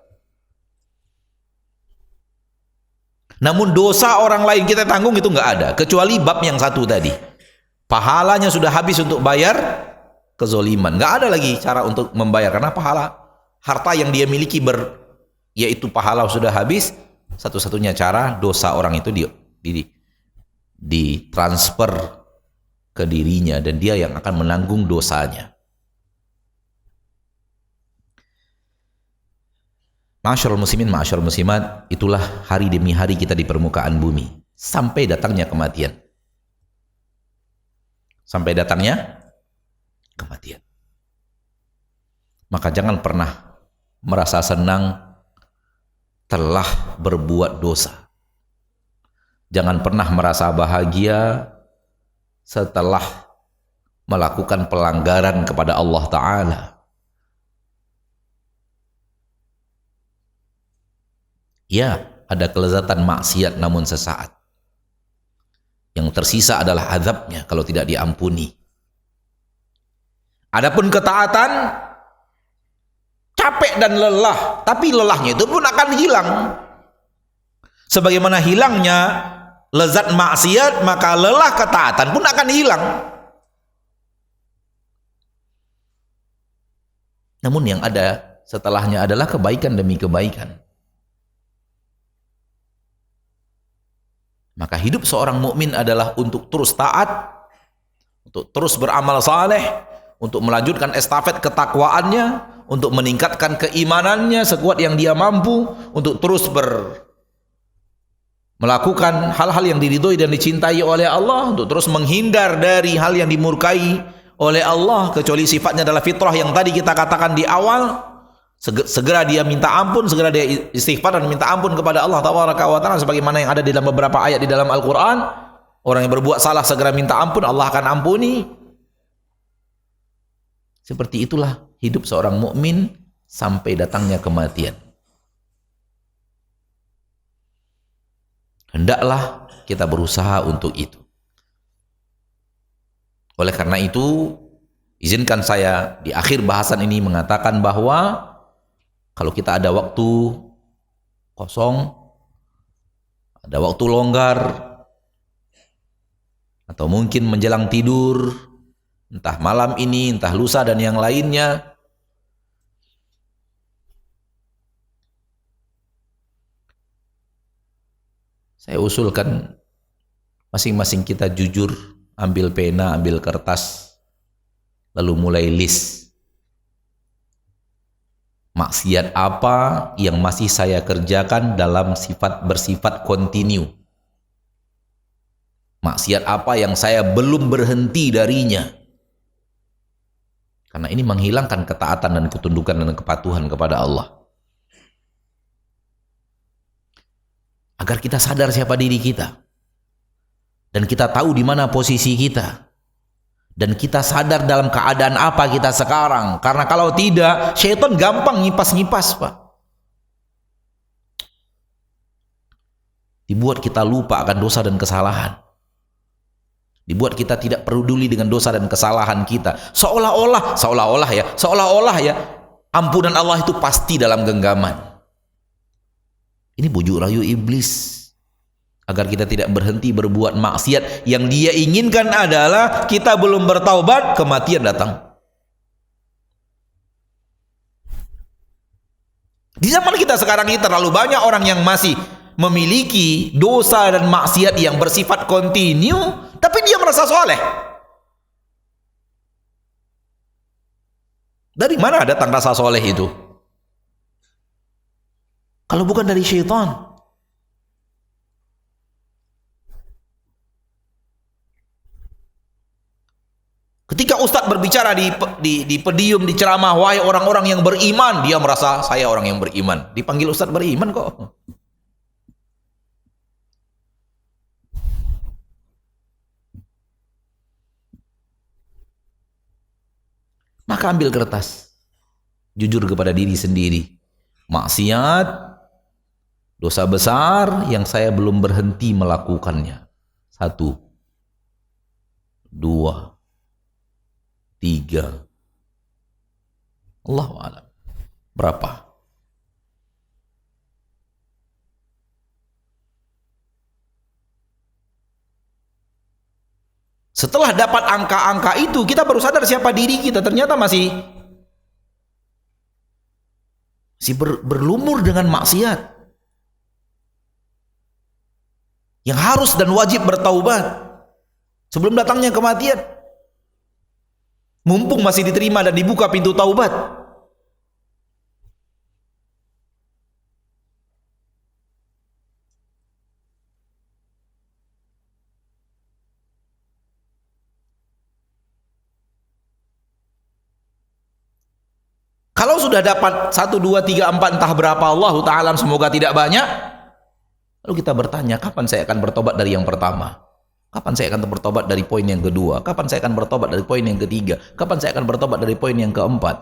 Namun dosa orang lain kita tanggung, itu nggak ada, kecuali bab yang satu tadi. Pahalanya sudah habis untuk bayar kezoliman, nggak ada lagi cara untuk membayar, karena pahala harta yang dia miliki yaitu pahala sudah habis. Satu-satunya cara, dosa orang itu ditransfer ke dirinya, dan dia yang akan menanggung dosanya. Ma'asyiral muslimin, ma'asyiral muslimat, itulah hari demi hari kita di permukaan bumi sampai datangnya kematian. Sampai datangnya kematian. Maka jangan pernah merasa senang telah berbuat dosa. Jangan pernah merasa bahagia setelah melakukan pelanggaran kepada Allah Ta'ala. Ya, ada kelezatan maksiat namun sesaat. Yang tersisa adalah azabnya kalau tidak diampuni. Adapun ketaatan, capek dan lelah, tapi lelahnya itu pun akan hilang. Sebagaimana hilangnya lezat maksiat, maka lelah ketaatan pun akan hilang. Namun yang ada setelahnya adalah kebaikan demi kebaikan. Maka hidup seorang mukmin adalah untuk terus taat, untuk terus beramal saleh, untuk melanjutkan estafet ketakwaannya, untuk meningkatkan keimanannya sekuat yang dia mampu, untuk terus melakukan hal-hal yang diridhoi dan dicintai oleh Allah, untuk terus menghindar dari hal yang dimurkai oleh Allah, kecuali sifatnya adalah fitrah yang tadi kita katakan di awal. Segera dia minta ampun, segera dia istighfar dan minta ampun kepada Allah Ta'ala, sebagaimana yang ada di dalam beberapa ayat di dalam Al-Quran. Orang yang berbuat salah segera minta ampun, Allah akan ampuni. Seperti itulah hidup seorang mukmin sampai datangnya kematian. Hendaklah kita berusaha untuk itu. Oleh karena itu, izinkan saya di akhir bahasan ini mengatakan bahwa kalau kita ada waktu kosong, ada waktu longgar, atau mungkin menjelang tidur, entah malam ini, entah lusa dan yang lainnya, saya usulkan masing-masing kita jujur, ambil pena, ambil kertas, lalu mulai list. Maksiat apa yang masih saya kerjakan dalam bersifat kontinu? Maksiat apa yang saya belum berhenti darinya? Karena ini menghilangkan ketaatan dan ketundukan dan kepatuhan kepada Allah. Agar kita sadar siapa diri kita. Dan kita tahu di mana posisi kita. Dan kita sadar dalam keadaan apa kita sekarang. Karena kalau tidak, syaitan gampang ngipas-ngipas, Pak. Dibuat kita lupa akan dosa dan kesalahan. Dibuat kita tidak peduli dengan dosa dan kesalahan kita. Seolah-olah ya, ampunan Allah itu pasti dalam genggaman. Ini bujuk rayu iblis. Agar kita tidak berhenti berbuat maksiat. Yang dia inginkan adalah kita belum bertaubat, kematian datang. Di zaman kita sekarang ini terlalu banyak orang yang masih memiliki dosa dan maksiat yang bersifat kontinu, tapi dia merasa soleh. Dari mana datang rasa soleh itu? Kalau bukan dari syaitan. Ketika ustadz berbicara di pedium, di ceramah, wahai orang-orang yang beriman, dia merasa saya orang yang beriman. Dipanggil ustadz beriman kok. Maka ambil kertas, jujur kepada diri sendiri. Maksiat, dosa besar yang saya belum berhenti melakukannya. 1, 2, 3. Allahu a'lam. Berapa? Setelah dapat angka-angka itu, kita baru sadar siapa diri kita. Ternyata masih berlumur dengan maksiat. Yang harus dan wajib bertaubat sebelum datangnya kematian. Mumpung masih diterima dan dibuka pintu taubat. Kalau sudah dapat 1, 2, 3, 4 entah berapa, Allah Ta'ala semoga tidak banyak. Lalu kita bertanya, kapan saya akan bertobat dari yang pertama? Kapan saya akan bertobat dari poin yang kedua? Kapan saya akan bertobat dari poin yang ketiga? Kapan saya akan bertobat dari poin yang keempat?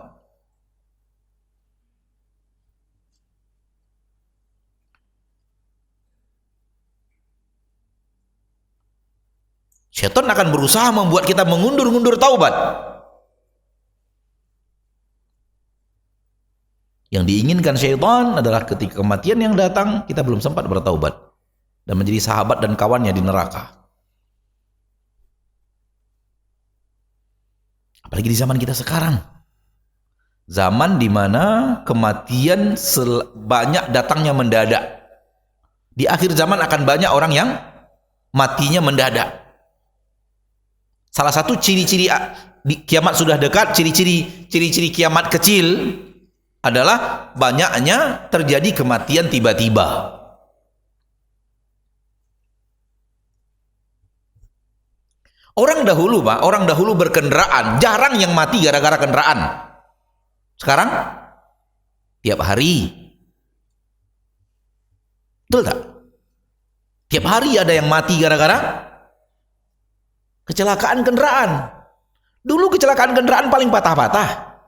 Syaitan akan berusaha membuat kita mengundur-undur taubat. Yang diinginkan syaitan adalah ketika kematian yang datang, kita belum sempat bertaubat dan menjadi sahabat dan kawannya di neraka. Apalagi di zaman kita sekarang. Zaman di mana kematian banyak datangnya mendadak. Di akhir zaman akan banyak orang yang matinya mendadak. Salah satu ciri-ciri kiamat sudah dekat, ciri-ciri kiamat kecil adalah banyaknya terjadi kematian tiba-tiba. Orang dahulu, Pak, orang dahulu berkendaraan, jarang yang mati gara-gara kendaraan. Sekarang tiap hari. Betul tak? Tiap hari ada yang mati gara-gara kecelakaan kendaraan. Dulu kecelakaan kendaraan paling patah-patah.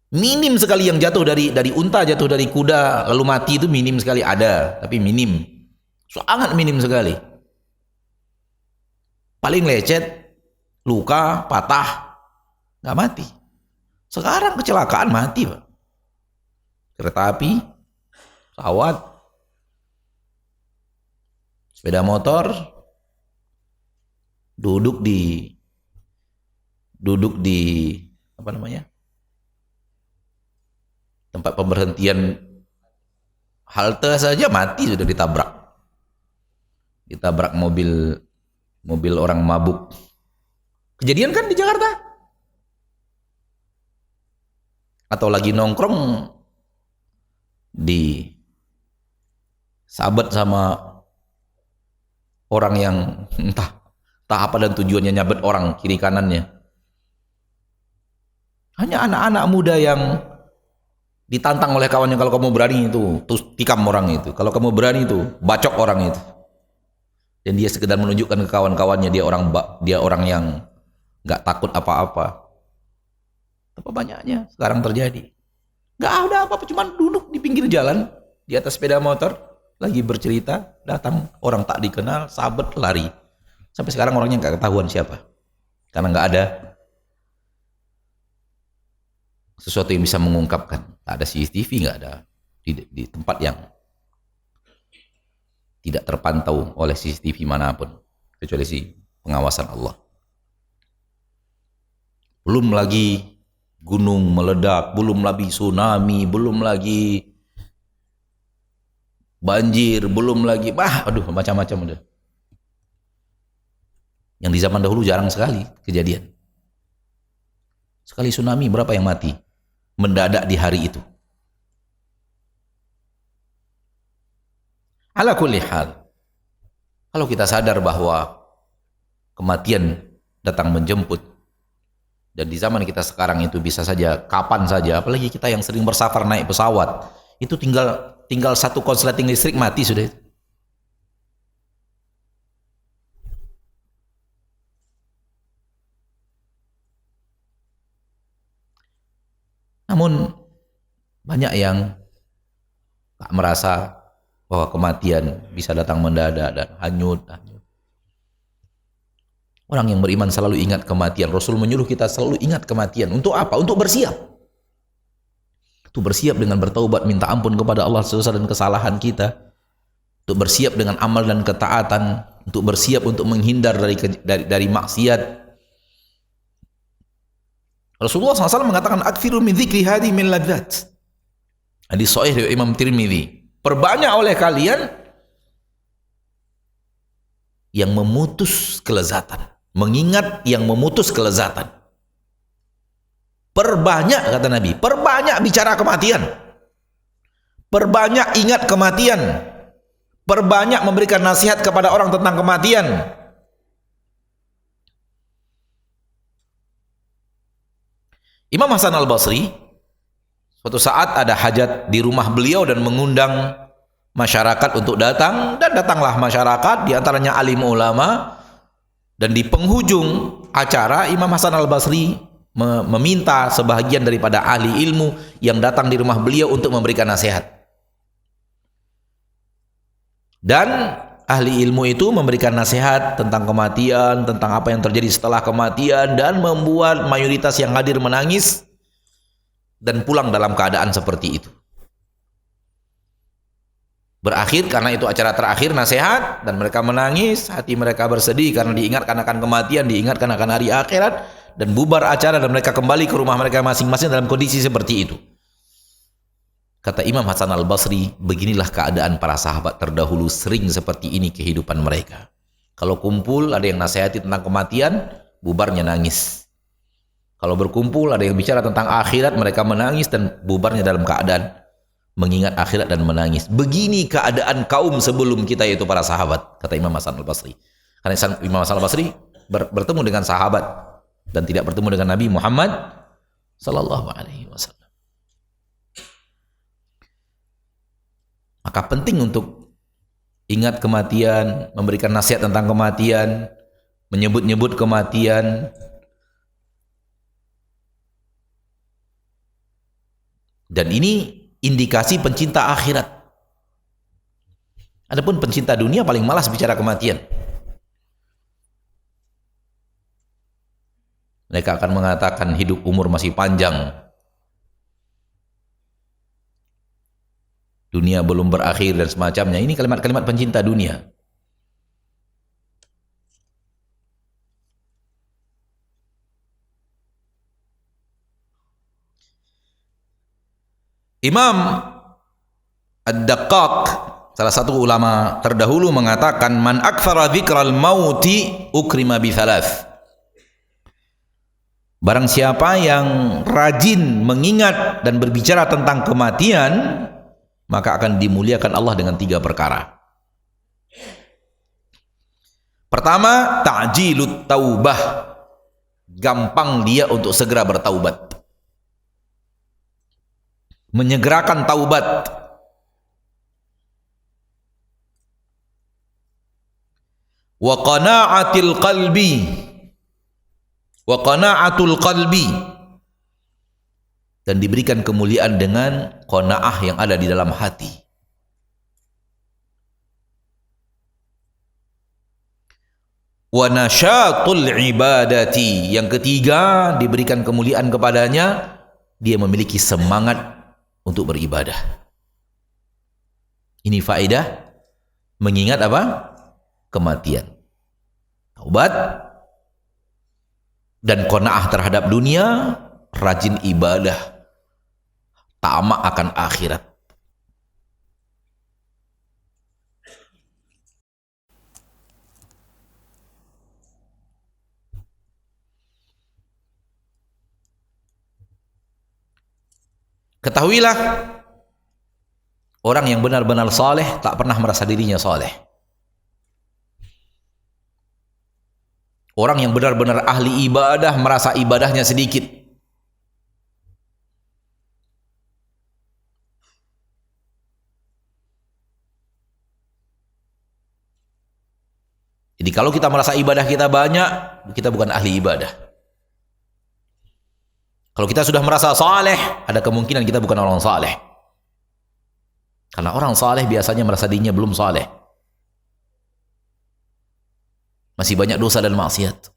Minim sekali yang jatuh dari unta, jatuh dari kuda lalu mati, itu minim sekali, ada, tapi minim. Sangat minim sekali. Paling lecet, luka, patah, nggak mati. Sekarang kecelakaan mati, Pak. Kereta api, pesawat, sepeda motor, duduk di apa namanya? Tempat pemberhentian halte saja mati, sudah ditabrak mobil orang mabuk. Kejadian kan di Jakarta. Atau lagi nongkrong di sahabat sama orang yang entah apa dan tujuannya nyabet orang kiri kanannya. Hanya anak-anak muda yang ditantang oleh kawannya, kalau kamu berani itu terus tikam orang itu, kalau kamu berani itu bacok orang itu. Dan dia sekedar menunjukkan ke kawan-kawannya dia orang yang nggak takut apa-apa. Apa banyaknya sekarang terjadi? Nggak ada apa-apa, cuma duduk di pinggir jalan di atas sepeda motor lagi bercerita, datang orang tak dikenal, sabet, lari. Sampai sekarang orangnya nggak ketahuan siapa, karena nggak ada sesuatu yang bisa mengungkapkan. Tak ada CCTV, nggak ada di tempat yang tidak terpantau oleh CCTV manapun kecuali pengawasan Allah. Belum lagi gunung meledak, belum lagi tsunami, belum lagi banjir, belum lagi macam-macam udah. Yang di zaman dahulu jarang sekali kejadian. Sekali tsunami berapa yang mati mendadak di hari itu. Ala kulli hal, kalau kita sadar bahwa kematian datang menjemput, dan di zaman kita sekarang itu bisa saja kapan saja, apalagi kita yang sering bersafar naik pesawat, itu tinggal satu konsleting listrik mati sudah itu. Namun banyak yang tak merasa bahwa kematian bisa datang mendadak dan hanyut. Orang yang beriman selalu ingat kematian. Rasul menyuruh kita selalu ingat kematian. Untuk apa? Untuk bersiap. Untuk bersiap dengan bertaubat, minta ampun kepada Allah dosa dan kesalahan kita. Untuk bersiap dengan amal dan ketaatan. Untuk bersiap untuk menghindar dari maksiat. Rasulullah SAW mengatakan, "Aktsiru min dzikri hadi min ladzat." Hadis sahih dari Imam Tirmidzi. Perbanyak oleh kalian yang memutus kelezatan, mengingat yang memutus kelezatan. Perbanyak, kata Nabi, perbanyak bicara kematian, perbanyak ingat kematian, perbanyak memberikan nasihat kepada orang tentang kematian. Imam Hasan Al-Basri suatu saat ada hajat di rumah beliau dan mengundang masyarakat untuk datang, dan datanglah masyarakat, diantaranya alim ulama. Dan di penghujung acara Imam Hasan Al-Basri meminta sebahagian daripada ahli ilmu yang datang di rumah beliau untuk memberikan nasihat. Dan ahli ilmu itu memberikan nasihat tentang kematian, tentang apa yang terjadi setelah kematian, dan membuat mayoritas yang hadir menangis dan pulang dalam keadaan seperti itu. Berakhir karena itu acara terakhir nasihat, dan mereka menangis, hati mereka bersedih karena diingatkan akan kematian, diingatkan akan hari akhirat, dan bubar acara dan mereka kembali ke rumah mereka masing-masing dalam kondisi seperti itu. Kata Imam Hasan Al-Basri, beginilah keadaan para sahabat terdahulu, sering seperti ini kehidupan mereka. Kalau kumpul ada yang nasihati tentang kematian, bubarnya nangis. Kalau berkumpul ada yang bicara tentang akhirat, mereka menangis dan bubarnya dalam keadaan mengingat akhirat dan menangis. Begini keadaan kaum sebelum kita, yaitu para sahabat, kata Imam Hasan Al-Basri. Karena Imam Hasan Al-Basri bertemu dengan sahabat dan tidak bertemu dengan Nabi Muhammad sallallahu alaihi wasallam. Maka penting untuk ingat kematian, memberikan nasihat tentang kematian, menyebut-nyebut kematian. Dan ini indikasi pencinta akhirat. Adapun pencinta dunia paling malas bicara kematian. Mereka akan mengatakan hidup umur masih panjang, dunia belum berakhir dan semacamnya. Ini kalimat-kalimat pencinta dunia. Imam Ad-Daqqaq, salah satu ulama terdahulu, mengatakan, man aktsara dzikral mauti ukrima bi thalath. Barang siapa yang rajin mengingat dan berbicara tentang kematian, maka akan dimuliakan Allah dengan 3 perkara. Pertama, ta'jilut taubah. Gampang dia untuk segera bertaubat. Menyegerakan taubat. Wa qana'atil qalbi. Wa qana'atul qalbi. Dan diberikan kemuliaan dengan qanaah yang ada di dalam hati. Wa nasyatul ibadati. Yang ketiga, diberikan kemuliaan kepadanya, dia memiliki semangat untuk beribadah. Ini faedah mengingat apa? Kematian. Taubat dan qanaah terhadap dunia, rajin ibadah, tamak akan akhirat. Ketahuilah, orang yang benar-benar saleh tak pernah merasa dirinya saleh. Orang yang benar-benar ahli ibadah merasa ibadahnya sedikit. Jadi kalau kita merasa ibadah kita banyak, kita bukan ahli ibadah. Kalau kita sudah merasa saleh, ada kemungkinan kita bukan orang saleh. Karena orang saleh biasanya merasa dirinya belum saleh. Masih banyak dosa dan maksiat.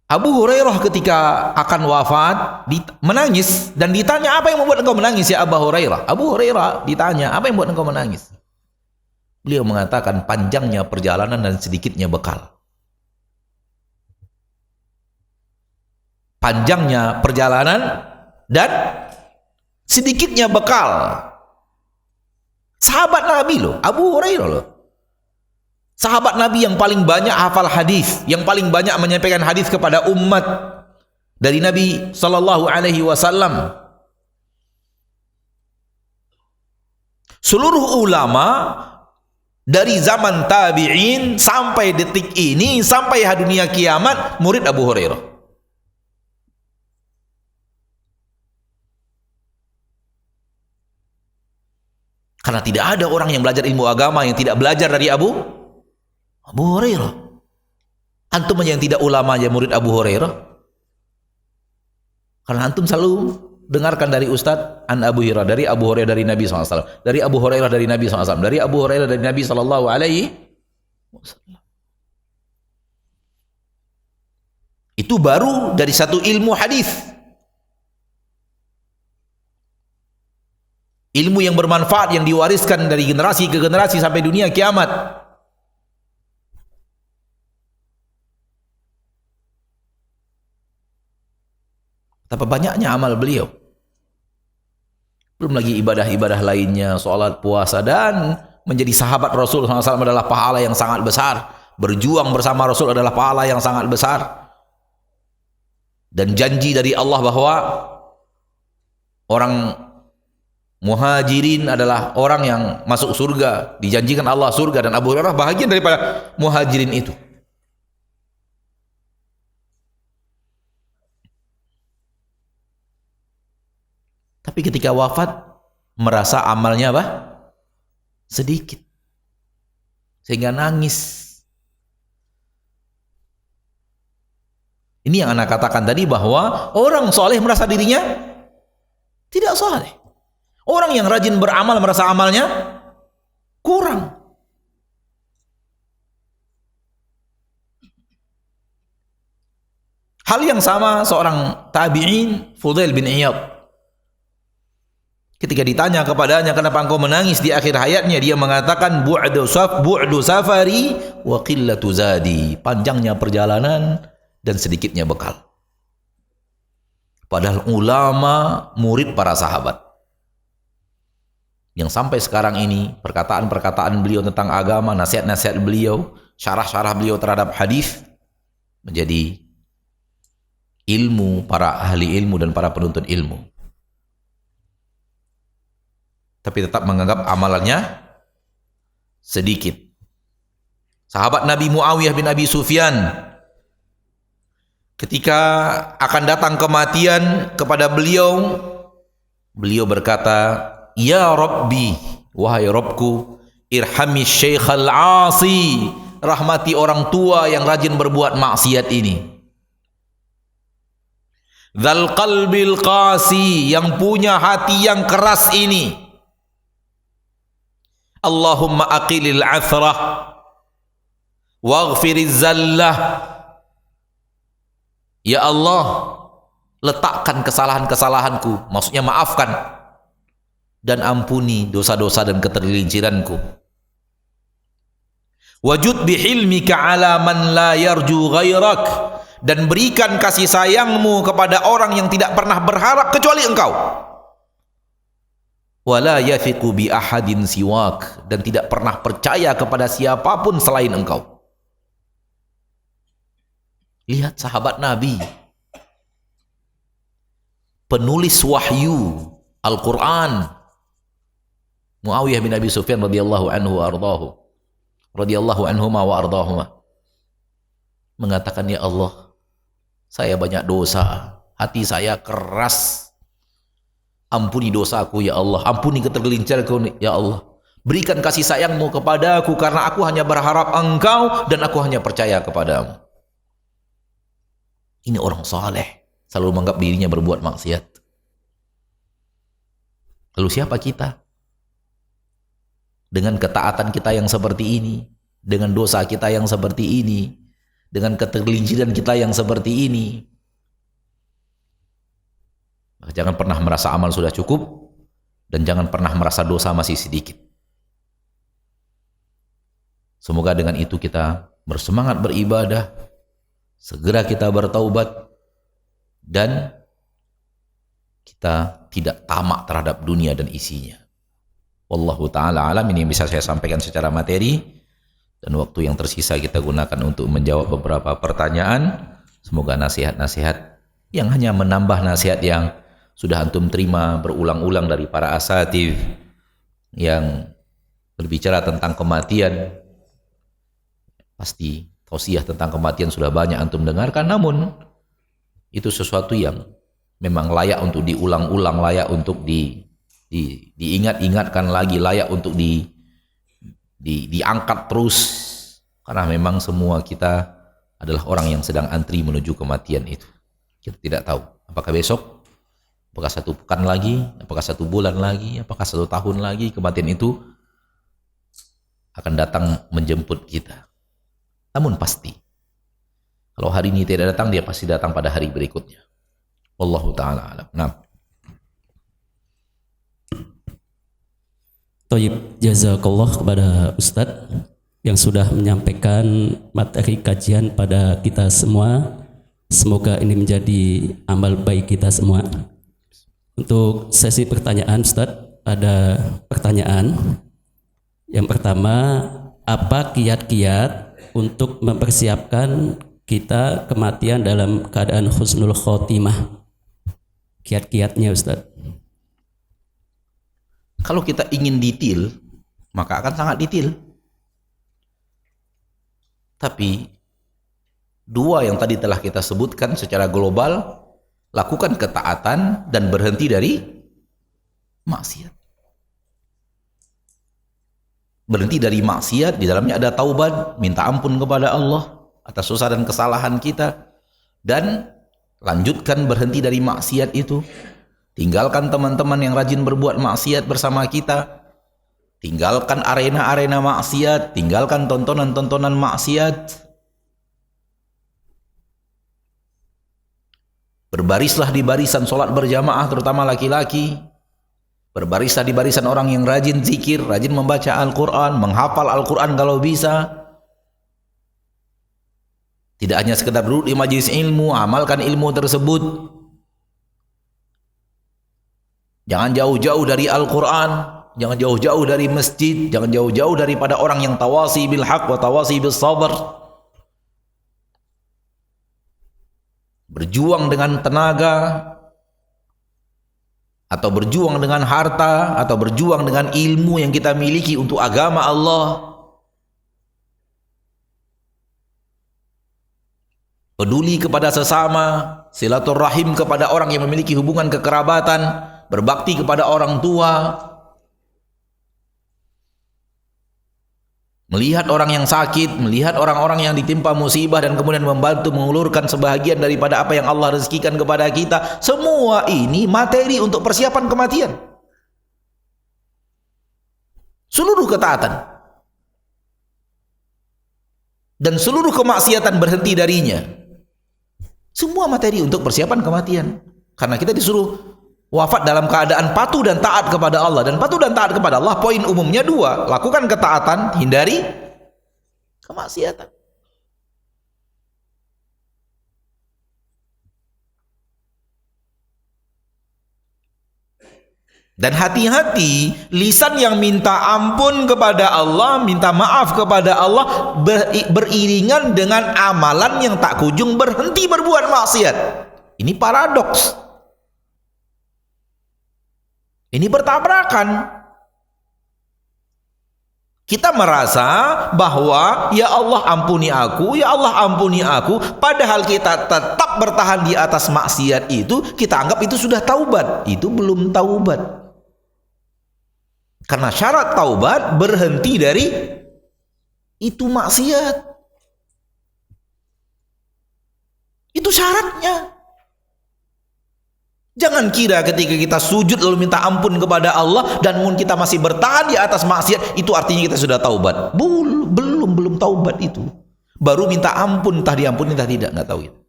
Abu Hurairah ketika akan wafat menangis dan ditanya, apa yang membuat engkau menangis ya Abu Hurairah? Abu Hurairah ditanya, apa yang membuat engkau menangis? Beliau mengatakan, panjangnya perjalanan dan sedikitnya bekal. Panjangnya perjalanan dan sedikitnya bekal. Sahabat Nabi loh, Abu Hurairah loh. Sahabat Nabi yang paling banyak hafal hadis, yang paling banyak menyampaikan hadis kepada umat dari Nabi sallallahu alaihi wasallam. Seluruh ulama dari zaman tabi'in sampai detik ini, sampai dunia kiamat, murid Abu Hurairah. Karena tidak ada orang yang belajar ilmu agama yang tidak belajar dari Abu Hurairah. Antum yang tidak ulama aja murid Abu Hurairah. Karena antum selalu dengarkan dari Ustadz an Abu Hurairah, dari Abu Hurairah dari Nabi SAW, dari Abu Hurairah dari Nabi SAW, dari Abu Hurairah dari Nabi Sallallahu Alaihi Wasallam. Itu baru dari satu ilmu hadis. Ilmu yang bermanfaat yang diwariskan dari generasi ke generasi sampai dunia kiamat. Betapa banyaknya amal beliau. Belum lagi ibadah-ibadah lainnya, sholat, puasa, dan menjadi sahabat Rasul SAW adalah pahala yang sangat besar. Berjuang bersama Rasul adalah pahala yang sangat besar. Dan janji dari Allah bahwa orang Muhajirin adalah orang yang masuk surga, dijanjikan Allah surga, dan Abu Hurairah bahagian daripada Muhajirin itu. Tapi ketika wafat merasa amalnya apa? Sedikit. Sehingga nangis. Ini yang anak katakan tadi, bahwa orang soleh merasa dirinya tidak soleh. Orang yang rajin beramal merasa amalnya kurang. Hal yang sama seorang tabi'in, Fudail bin Iyad. Ketika ditanya kepadanya, kenapa engkau menangis di akhir hayatnya, dia mengatakan, bu'du safari wa qillatu zadi. Panjangnya perjalanan dan sedikitnya bekal. Padahal ulama, murid para sahabat. Yang sampai sekarang ini, perkataan-perkataan beliau tentang agama, nasihat-nasihat beliau, syarah-syarah beliau terhadap hadis menjadi ilmu para ahli ilmu dan para penuntut ilmu. Tapi tetap menganggap amalannya sedikit. Sahabat Nabi Muawiyah bin Abi Sufyan, ketika akan datang kematian kepada beliau, beliau berkata, "Ya Rabbi, wahai Rabbku, irhami syaikhal asi, rahmati orang tua yang rajin berbuat maksiat ini. Dzal qalbil qasi, yang punya hati yang keras ini. Allahumma aqilil athrah waghfiriz zallah." Ya Allah, letakkan kesalahan-kesalahanku, maksudnya maafkan, dan ampuni dosa-dosa dan ketergelinciranku. Wajud bihilmika ala man la yarju ghairak, dan berikan kasih sayangmu kepada orang yang tidak pernah berharap kecuali engkau. Wala yafiqu bi ahadin siwak, dan tidak pernah percaya kepada siapapun selain engkau. Lihat sahabat Nabi, penulis wahyu Al-Quran, Muawiyah bin Abi Sufyan radhiyallahu anhu wa ardahu, radhiyallahu anhuma wa ardahuma, mengatakan, ya Allah, saya banyak dosa, hati saya keras, ampuni dosaku ya Allah, ampuni ketergelinciranku ya Allah, berikan kasih sayangmu kepadaku karena aku hanya berharap engkau dan aku hanya percaya kepadamu. Ini orang saleh, selalu menganggap dirinya berbuat maksiat. Lalu siapa kita? Dengan ketaatan kita yang seperti ini, dengan dosa kita yang seperti ini, dengan ketergelinciran kita yang seperti ini, maka jangan pernah merasa amal sudah cukup, dan jangan pernah merasa dosa masih sedikit. Semoga dengan itu kita bersemangat beribadah, segera kita bertaubat, dan kita tidak tamak terhadap dunia dan isinya. Wallahu ta'ala alam. Ini yang bisa saya sampaikan secara materi, dan waktu yang tersisa kita gunakan untuk menjawab beberapa pertanyaan. Semoga nasihat-nasihat yang hanya menambah nasihat yang sudah antum terima berulang-ulang dari para asatidz yang berbicara tentang kematian. Pasti tausiah tentang kematian sudah banyak antum dengarkan, namun itu sesuatu yang memang layak untuk diulang-ulang, layak untuk diingat-ingatkan lagi, layak untuk diangkat terus, karena memang semua kita adalah orang yang sedang antri menuju kematian itu. Kita tidak tahu apakah besok, apakah 1 pekan lagi, apakah 1 bulan lagi, apakah 1 tahun lagi, kematian itu akan datang menjemput kita. Namun pasti, kalau hari ini tidak datang, dia pasti datang pada hari berikutnya. Wallahu ta'ala alam. Nah. Thayyib, jazakallah kepada Ustadz yang sudah menyampaikan materi kajian pada kita semua. Semoga ini menjadi amal baik kita semua. Untuk sesi pertanyaan, Ustadz, ada pertanyaan. Yang pertama, apa kiat-kiat untuk mempersiapkan kita kematian dalam keadaan husnul khotimah? Kiat-kiatnya, Ustadz. Kalau kita ingin detail, maka akan sangat detail. Tapi 2 yang tadi telah kita sebutkan secara global, lakukan ketaatan dan berhenti dari maksiat. Berhenti dari maksiat, di dalamnya ada taubat, minta ampun kepada Allah atas dosa dan kesalahan kita, dan lanjutkan berhenti dari maksiat itu. Tinggalkan teman-teman yang rajin berbuat maksiat bersama kita, tinggalkan arena-arena maksiat, tinggalkan tontonan-tontonan maksiat. Berbarislah di barisan sholat berjamaah, terutama laki-laki. Berbarislah di barisan orang yang rajin zikir, rajin membaca Al-Quran, menghafal Al-Quran kalau bisa. Tidak hanya sekedar duduk di majelis ilmu, amalkan ilmu tersebut. Jangan jauh-jauh dari Al-Quran, jangan jauh-jauh dari masjid, jangan jauh-jauh daripada orang yang tawasi bil haq wa tawasi bil sabr. Berjuang dengan tenaga, atau berjuang dengan harta, atau berjuang dengan ilmu yang kita miliki untuk agama Allah. peduli kepada sesama, silaturahim kepada orang yang memiliki hubungan kekerabatan, berbakti kepada orang tua, melihat orang yang sakit, melihat orang-orang yang ditimpa musibah dan kemudian membantu mengulurkan sebahagian daripada apa yang Allah rezekikan kepada kita. Semua ini materi untuk persiapan kematian. Seluruh ketaatan dan seluruh kemaksiatan berhenti darinya. Semua materi untuk persiapan kematian. Karena kita disuruh wafat dalam keadaan patuh dan taat kepada Allah. Dan patuh dan taat kepada Allah poin umumnya dua. Lakukan ketaatan, hindari kemaksiatan. Dan hati-hati, lisan yang minta ampun kepada Allah, minta maaf kepada Allah, beriringan dengan amalan yang tak kunjung berhenti berbuat maksiat. Ini paradoks. Ini bertabrakan. Kita merasa bahwa ya Allah ampuni aku, ya Allah ampuni aku, padahal kita tetap bertahan di atas maksiat itu, kita anggap itu sudah taubat. Itu belum taubat. Karena syarat taubat berhenti dari itu maksiat. Itu syaratnya. Jangan kira ketika kita sujud lalu minta ampun kepada Allah dan mungkin kita masih bertahan di atas maksiat, itu artinya kita sudah taubat. Belum taubat itu. Baru minta ampun, entah diampuni entah tidak, nggak tahu itu.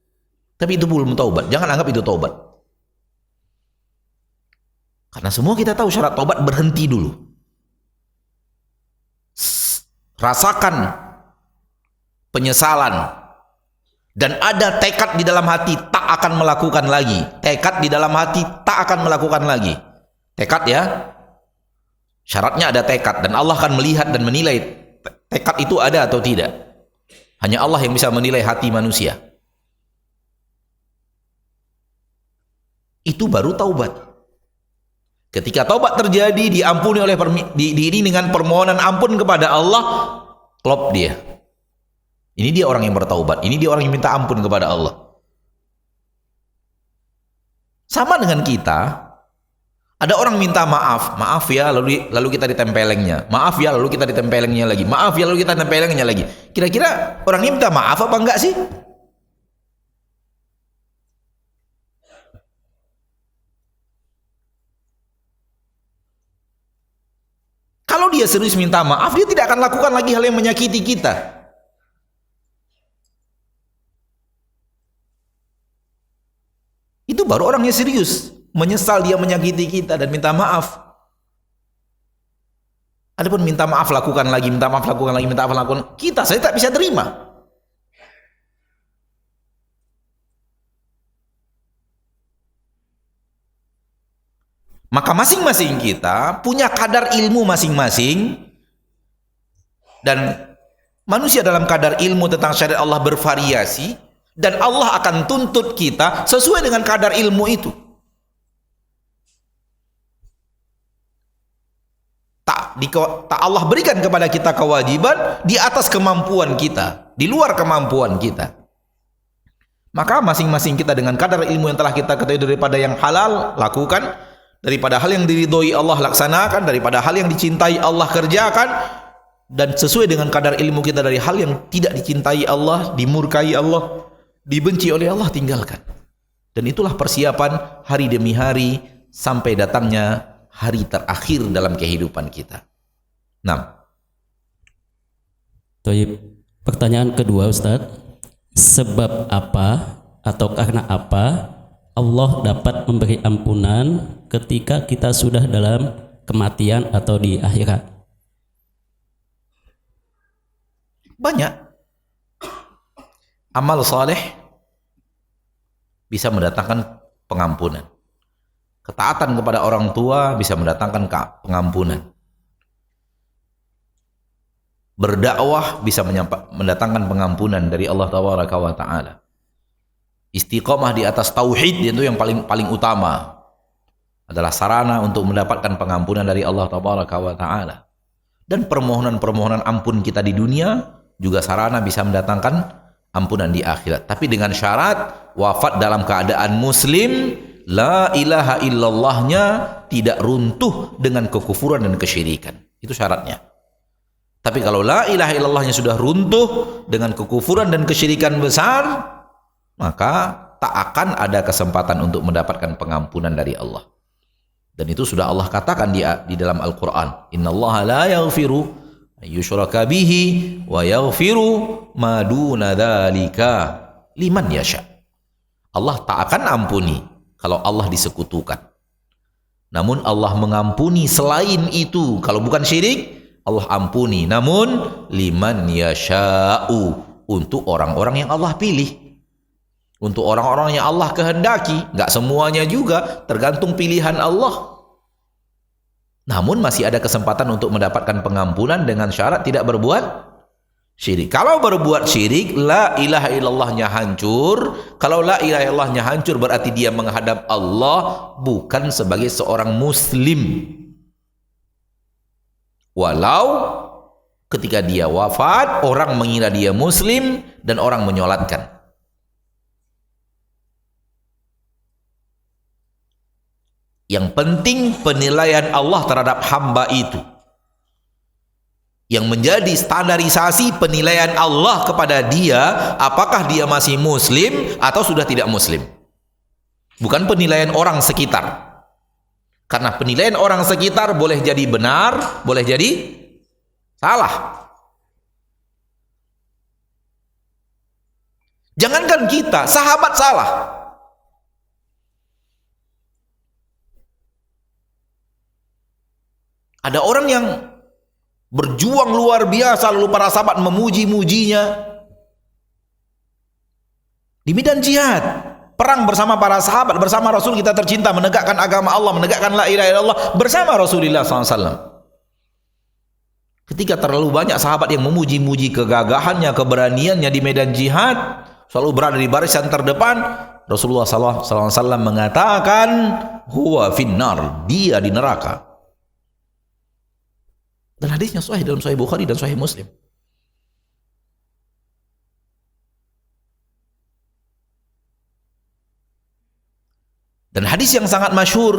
Tapi itu belum taubat. Jangan anggap itu taubat. Karena semua kita tahu syarat taubat berhenti dulu. Rasakan penyesalan dan ada tekad di dalam hati tak akan melakukan lagi. Tekad di dalam hati tak akan melakukan lagi. Tekad ya. Syaratnya ada tekad dan Allah akan melihat dan menilai tekad itu ada atau tidak. Hanya Allah yang bisa menilai hati manusia. Itu baru taubat. Ketika taubat terjadi, diampuni oleh diiringi dengan permohonan ampun kepada Allah, klop dia. Ini dia orang yang bertaubat. Ini dia orang yang minta ampun kepada Allah. Sama dengan kita, ada orang minta maaf, maaf ya, lalu kita ditempelengnya, maaf ya, lalu kita ditempelengnya lagi, maaf ya, lalu kita ditempelengnya lagi. Kira-kira orang ini minta maaf apa enggak sih? Kalau dia serius minta maaf, dia tidak akan lakukan lagi hal yang menyakiti kita. Itu baru orang yang serius, menyesal dia menyakiti kita dan minta maaf. Adapun minta maaf lakukan lagi, minta maaf lakukan lagi, minta maaf lakukan, kita saya tak bisa terima. Maka masing-masing kita punya kadar ilmu masing-masing, dan manusia dalam kadar ilmu tentang syariat Allah bervariasi, dan Allah akan tuntut kita sesuai dengan kadar ilmu itu. Tak Allah berikan kepada kita kewajiban di atas kemampuan kita, di luar kemampuan kita. Maka masing-masing kita dengan kadar ilmu yang telah kita ketahui daripada yang halal, lakukan. Daripada hal yang diridhoi Allah, laksanakan. Daripada hal yang dicintai Allah, kerjakan. Dan sesuai dengan kadar ilmu kita dari hal yang tidak dicintai Allah, dimurkai Allah, dibenci oleh Allah, tinggalkan. Dan itulah persiapan hari demi hari sampai datangnya hari terakhir dalam kehidupan kita. Nah, pertanyaan kedua, Ustadz, sebab apa atau karena apa Allah dapat memberi ampunan ketika kita sudah dalam kematian atau di akhirat? Banyak. Amal saleh bisa mendatangkan pengampunan. Ketaatan kepada orang tua bisa mendatangkan pengampunan. Berdakwah bisa mendatangkan pengampunan dari Allah Tabaraka wa Ta'ala. Istiqomah di atas tauhid itu yang paling utama, adalah sarana untuk mendapatkan pengampunan dari Allah Tabaraka wa Ta'ala. Dan permohonan-permohonan ampun kita di dunia juga sarana bisa mendatangkan ampunan di akhirat. Tapi dengan syarat wafat dalam keadaan muslim, la ilaha illallahnya tidak runtuh dengan kekufuran dan kesyirikan. Itu syaratnya. Tapi kalau la ilaha illallahnya sudah runtuh dengan kekufuran dan kesyirikan besar, maka tak akan ada kesempatan untuk mendapatkan pengampunan dari Allah. Dan itu sudah Allah katakan di dalam Al-Quran. Innallaha la yaghfiru ayyushraka bihi wa yaghfiru ma duna dzalika liman yasha. Allah tak akan ampuni kalau Allah disekutukan. Namun Allah mengampuni selain itu. Kalau bukan syirik, Allah ampuni. Namun liman yasha'u, untuk orang-orang yang Allah pilih. Untuk orang-orang yang Allah kehendaki. Nggak semuanya juga, tergantung pilihan Allah. Namun masih ada kesempatan untuk mendapatkan pengampunan dengan syarat tidak berbuat syirik. Kalau berbuat syirik, la ilaha illallahnya hancur. Kalau la ilaha illallahnya hancur, berarti dia menghadap Allah bukan sebagai seorang muslim. Walau ketika dia wafat, orang mengira dia muslim dan orang menyolatkan. Yang penting penilaian Allah terhadap hamba itu. Yang menjadi standarisasi penilaian Allah kepada dia, apakah dia masih muslim atau sudah tidak muslim. Bukan penilaian orang sekitar. Karena penilaian orang sekitar boleh jadi benar, boleh jadi salah. Jangankan kita, sahabat salah. Ada orang yang berjuang luar biasa, lalu para sahabat memuji-mujinya. Di medan jihad, perang bersama para sahabat, bersama Rasul kita tercinta, menegakkan agama Allah, menegakkan la ilaha illallah bersama Rasulullah SAW. Ketika terlalu banyak sahabat yang memuji-muji kegagahannya, keberaniannya di medan jihad, selalu berada di barisan terdepan, Rasulullah SAW mengatakan, huwa finnar, dia di neraka. Dan hadisnya sahih dalam Sahih Bukhari dan Sahih Muslim. Dan hadis yang sangat masyhur,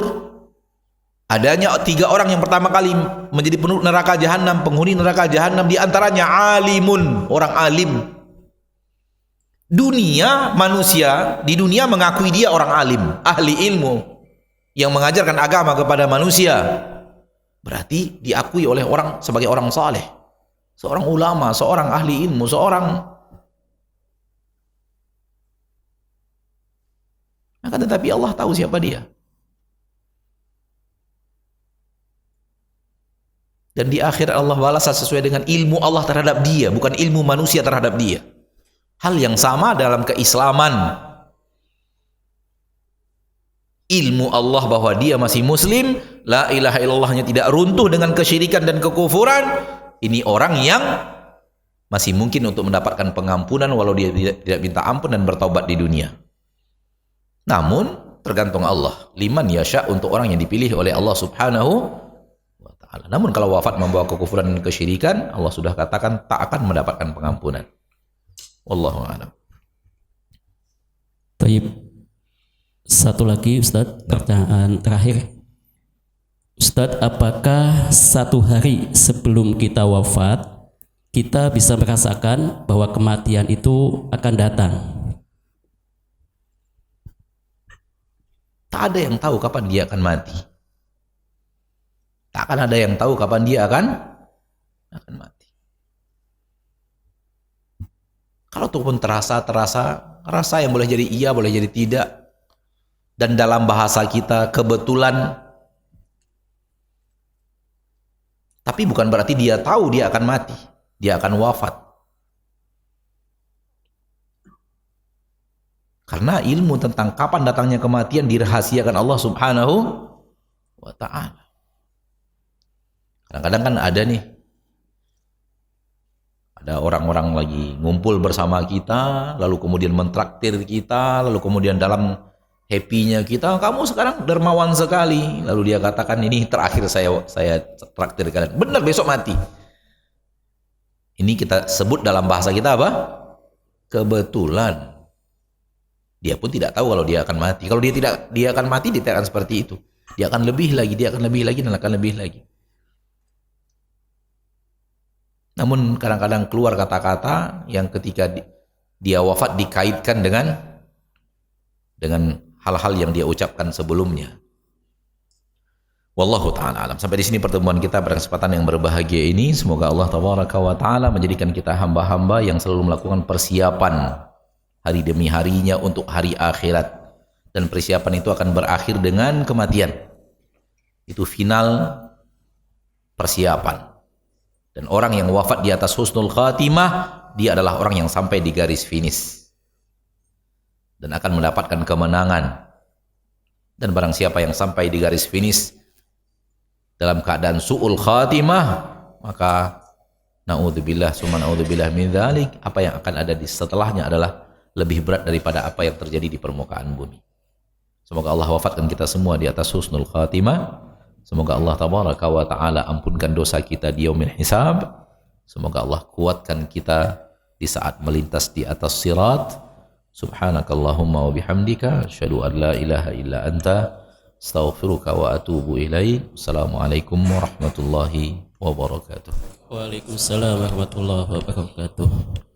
adanya 3 orang yang pertama kali menjadi penduduk neraka jahanam, penghuni neraka jahanam, di antaranya alimun, orang alim. Dunia, manusia di dunia mengakui dia orang alim, ahli ilmu yang mengajarkan agama kepada manusia. Berarti diakui oleh orang sebagai orang saleh, seorang ulama, seorang ahli ilmu, Akan tetapi Allah tahu siapa dia. Dan di akhir Allah balas sesuai dengan ilmu Allah terhadap dia, bukan ilmu manusia terhadap dia. Hal yang sama dalam keislaman. Ilmu Allah bahwa dia masih muslim, la ilaha illallahnya tidak runtuh dengan kesyirikan dan kekufuran, ini orang yang masih mungkin untuk mendapatkan pengampunan walau dia tidak minta ampun dan bertaubat di dunia. Namun tergantung Allah, liman yasha, untuk orang yang dipilih oleh Allah Subhanahu wa ta'ala. Namun kalau wafat membawa kekufuran dan kesyirikan, Allah sudah katakan tak akan mendapatkan pengampunan. Wallahu a'lam. Baik. Satu lagi Ustadz, pertanyaan terakhir. Ustadz, apakah 1 hari sebelum kita wafat, kita bisa merasakan bahwa kematian itu akan datang? Tak ada yang tahu kapan dia akan mati. Tak akan ada yang tahu kapan dia akan mati. Kalau itu pun terasa yang boleh jadi iya, boleh jadi tidak. Dan dalam bahasa kita kebetulan. Tapi bukan berarti dia tahu dia akan mati, dia akan wafat. Karena ilmu tentang kapan datangnya kematian dirahasiakan Allah Subhanahu wa ta'ala. Kadang-kadang kan ada orang-orang lagi ngumpul bersama kita, lalu kemudian mentraktir kita, lalu kemudian dalam happy-nya kita, kamu sekarang dermawan sekali. Lalu dia katakan, ini terakhir saya traktir kalian. Benar, besok mati. Ini kita sebut dalam bahasa kita apa? kebetulan. Dia pun tidak tahu kalau dia akan mati. Kalau dia akan mati, dia tidak akan seperti itu. Dia akan lebih lagi, dia akan lebih lagi, dan akan lebih lagi. Namun kadang-kadang keluar kata-kata yang ketika dia wafat dikaitkan dengan hal-hal yang dia ucapkan sebelumnya. Wallahu ta'ala alam. Sampai di sini pertemuan kita pada kesempatan yang berbahagia ini. Semoga Allah tabaraka wa ta'ala menjadikan kita hamba-hamba yang selalu melakukan persiapan hari demi harinya untuk hari akhirat. Dan persiapan itu akan berakhir dengan kematian. Itu final persiapan. Dan orang yang wafat di atas husnul khatimah, dia adalah orang yang sampai di garis finish. Dan akan mendapatkan kemenangan. Dan barang siapa yang sampai di garis finish dalam keadaan su'ul khatimah, maka na'udzubillah summa na'udzubillah min dzalik, apa yang akan ada di setelahnya adalah lebih berat daripada apa yang terjadi di permukaan bumi. Semoga Allah wafatkan kita semua di atas husnul khatimah. Semoga Allah tabaraka wa ta'ala ampunkan dosa kita di yaumil hisab. Semoga Allah kuatkan kita di saat melintas di atas sirat. Subhanakallahumma wa bihamdika asyhadu an la ilaha illa anta astaghfiruka wa atubu ilaik. Assalamualaikum warahmatullahi wabarakatuh. Waalaikumsalam warahmatullahi wabarakatuh.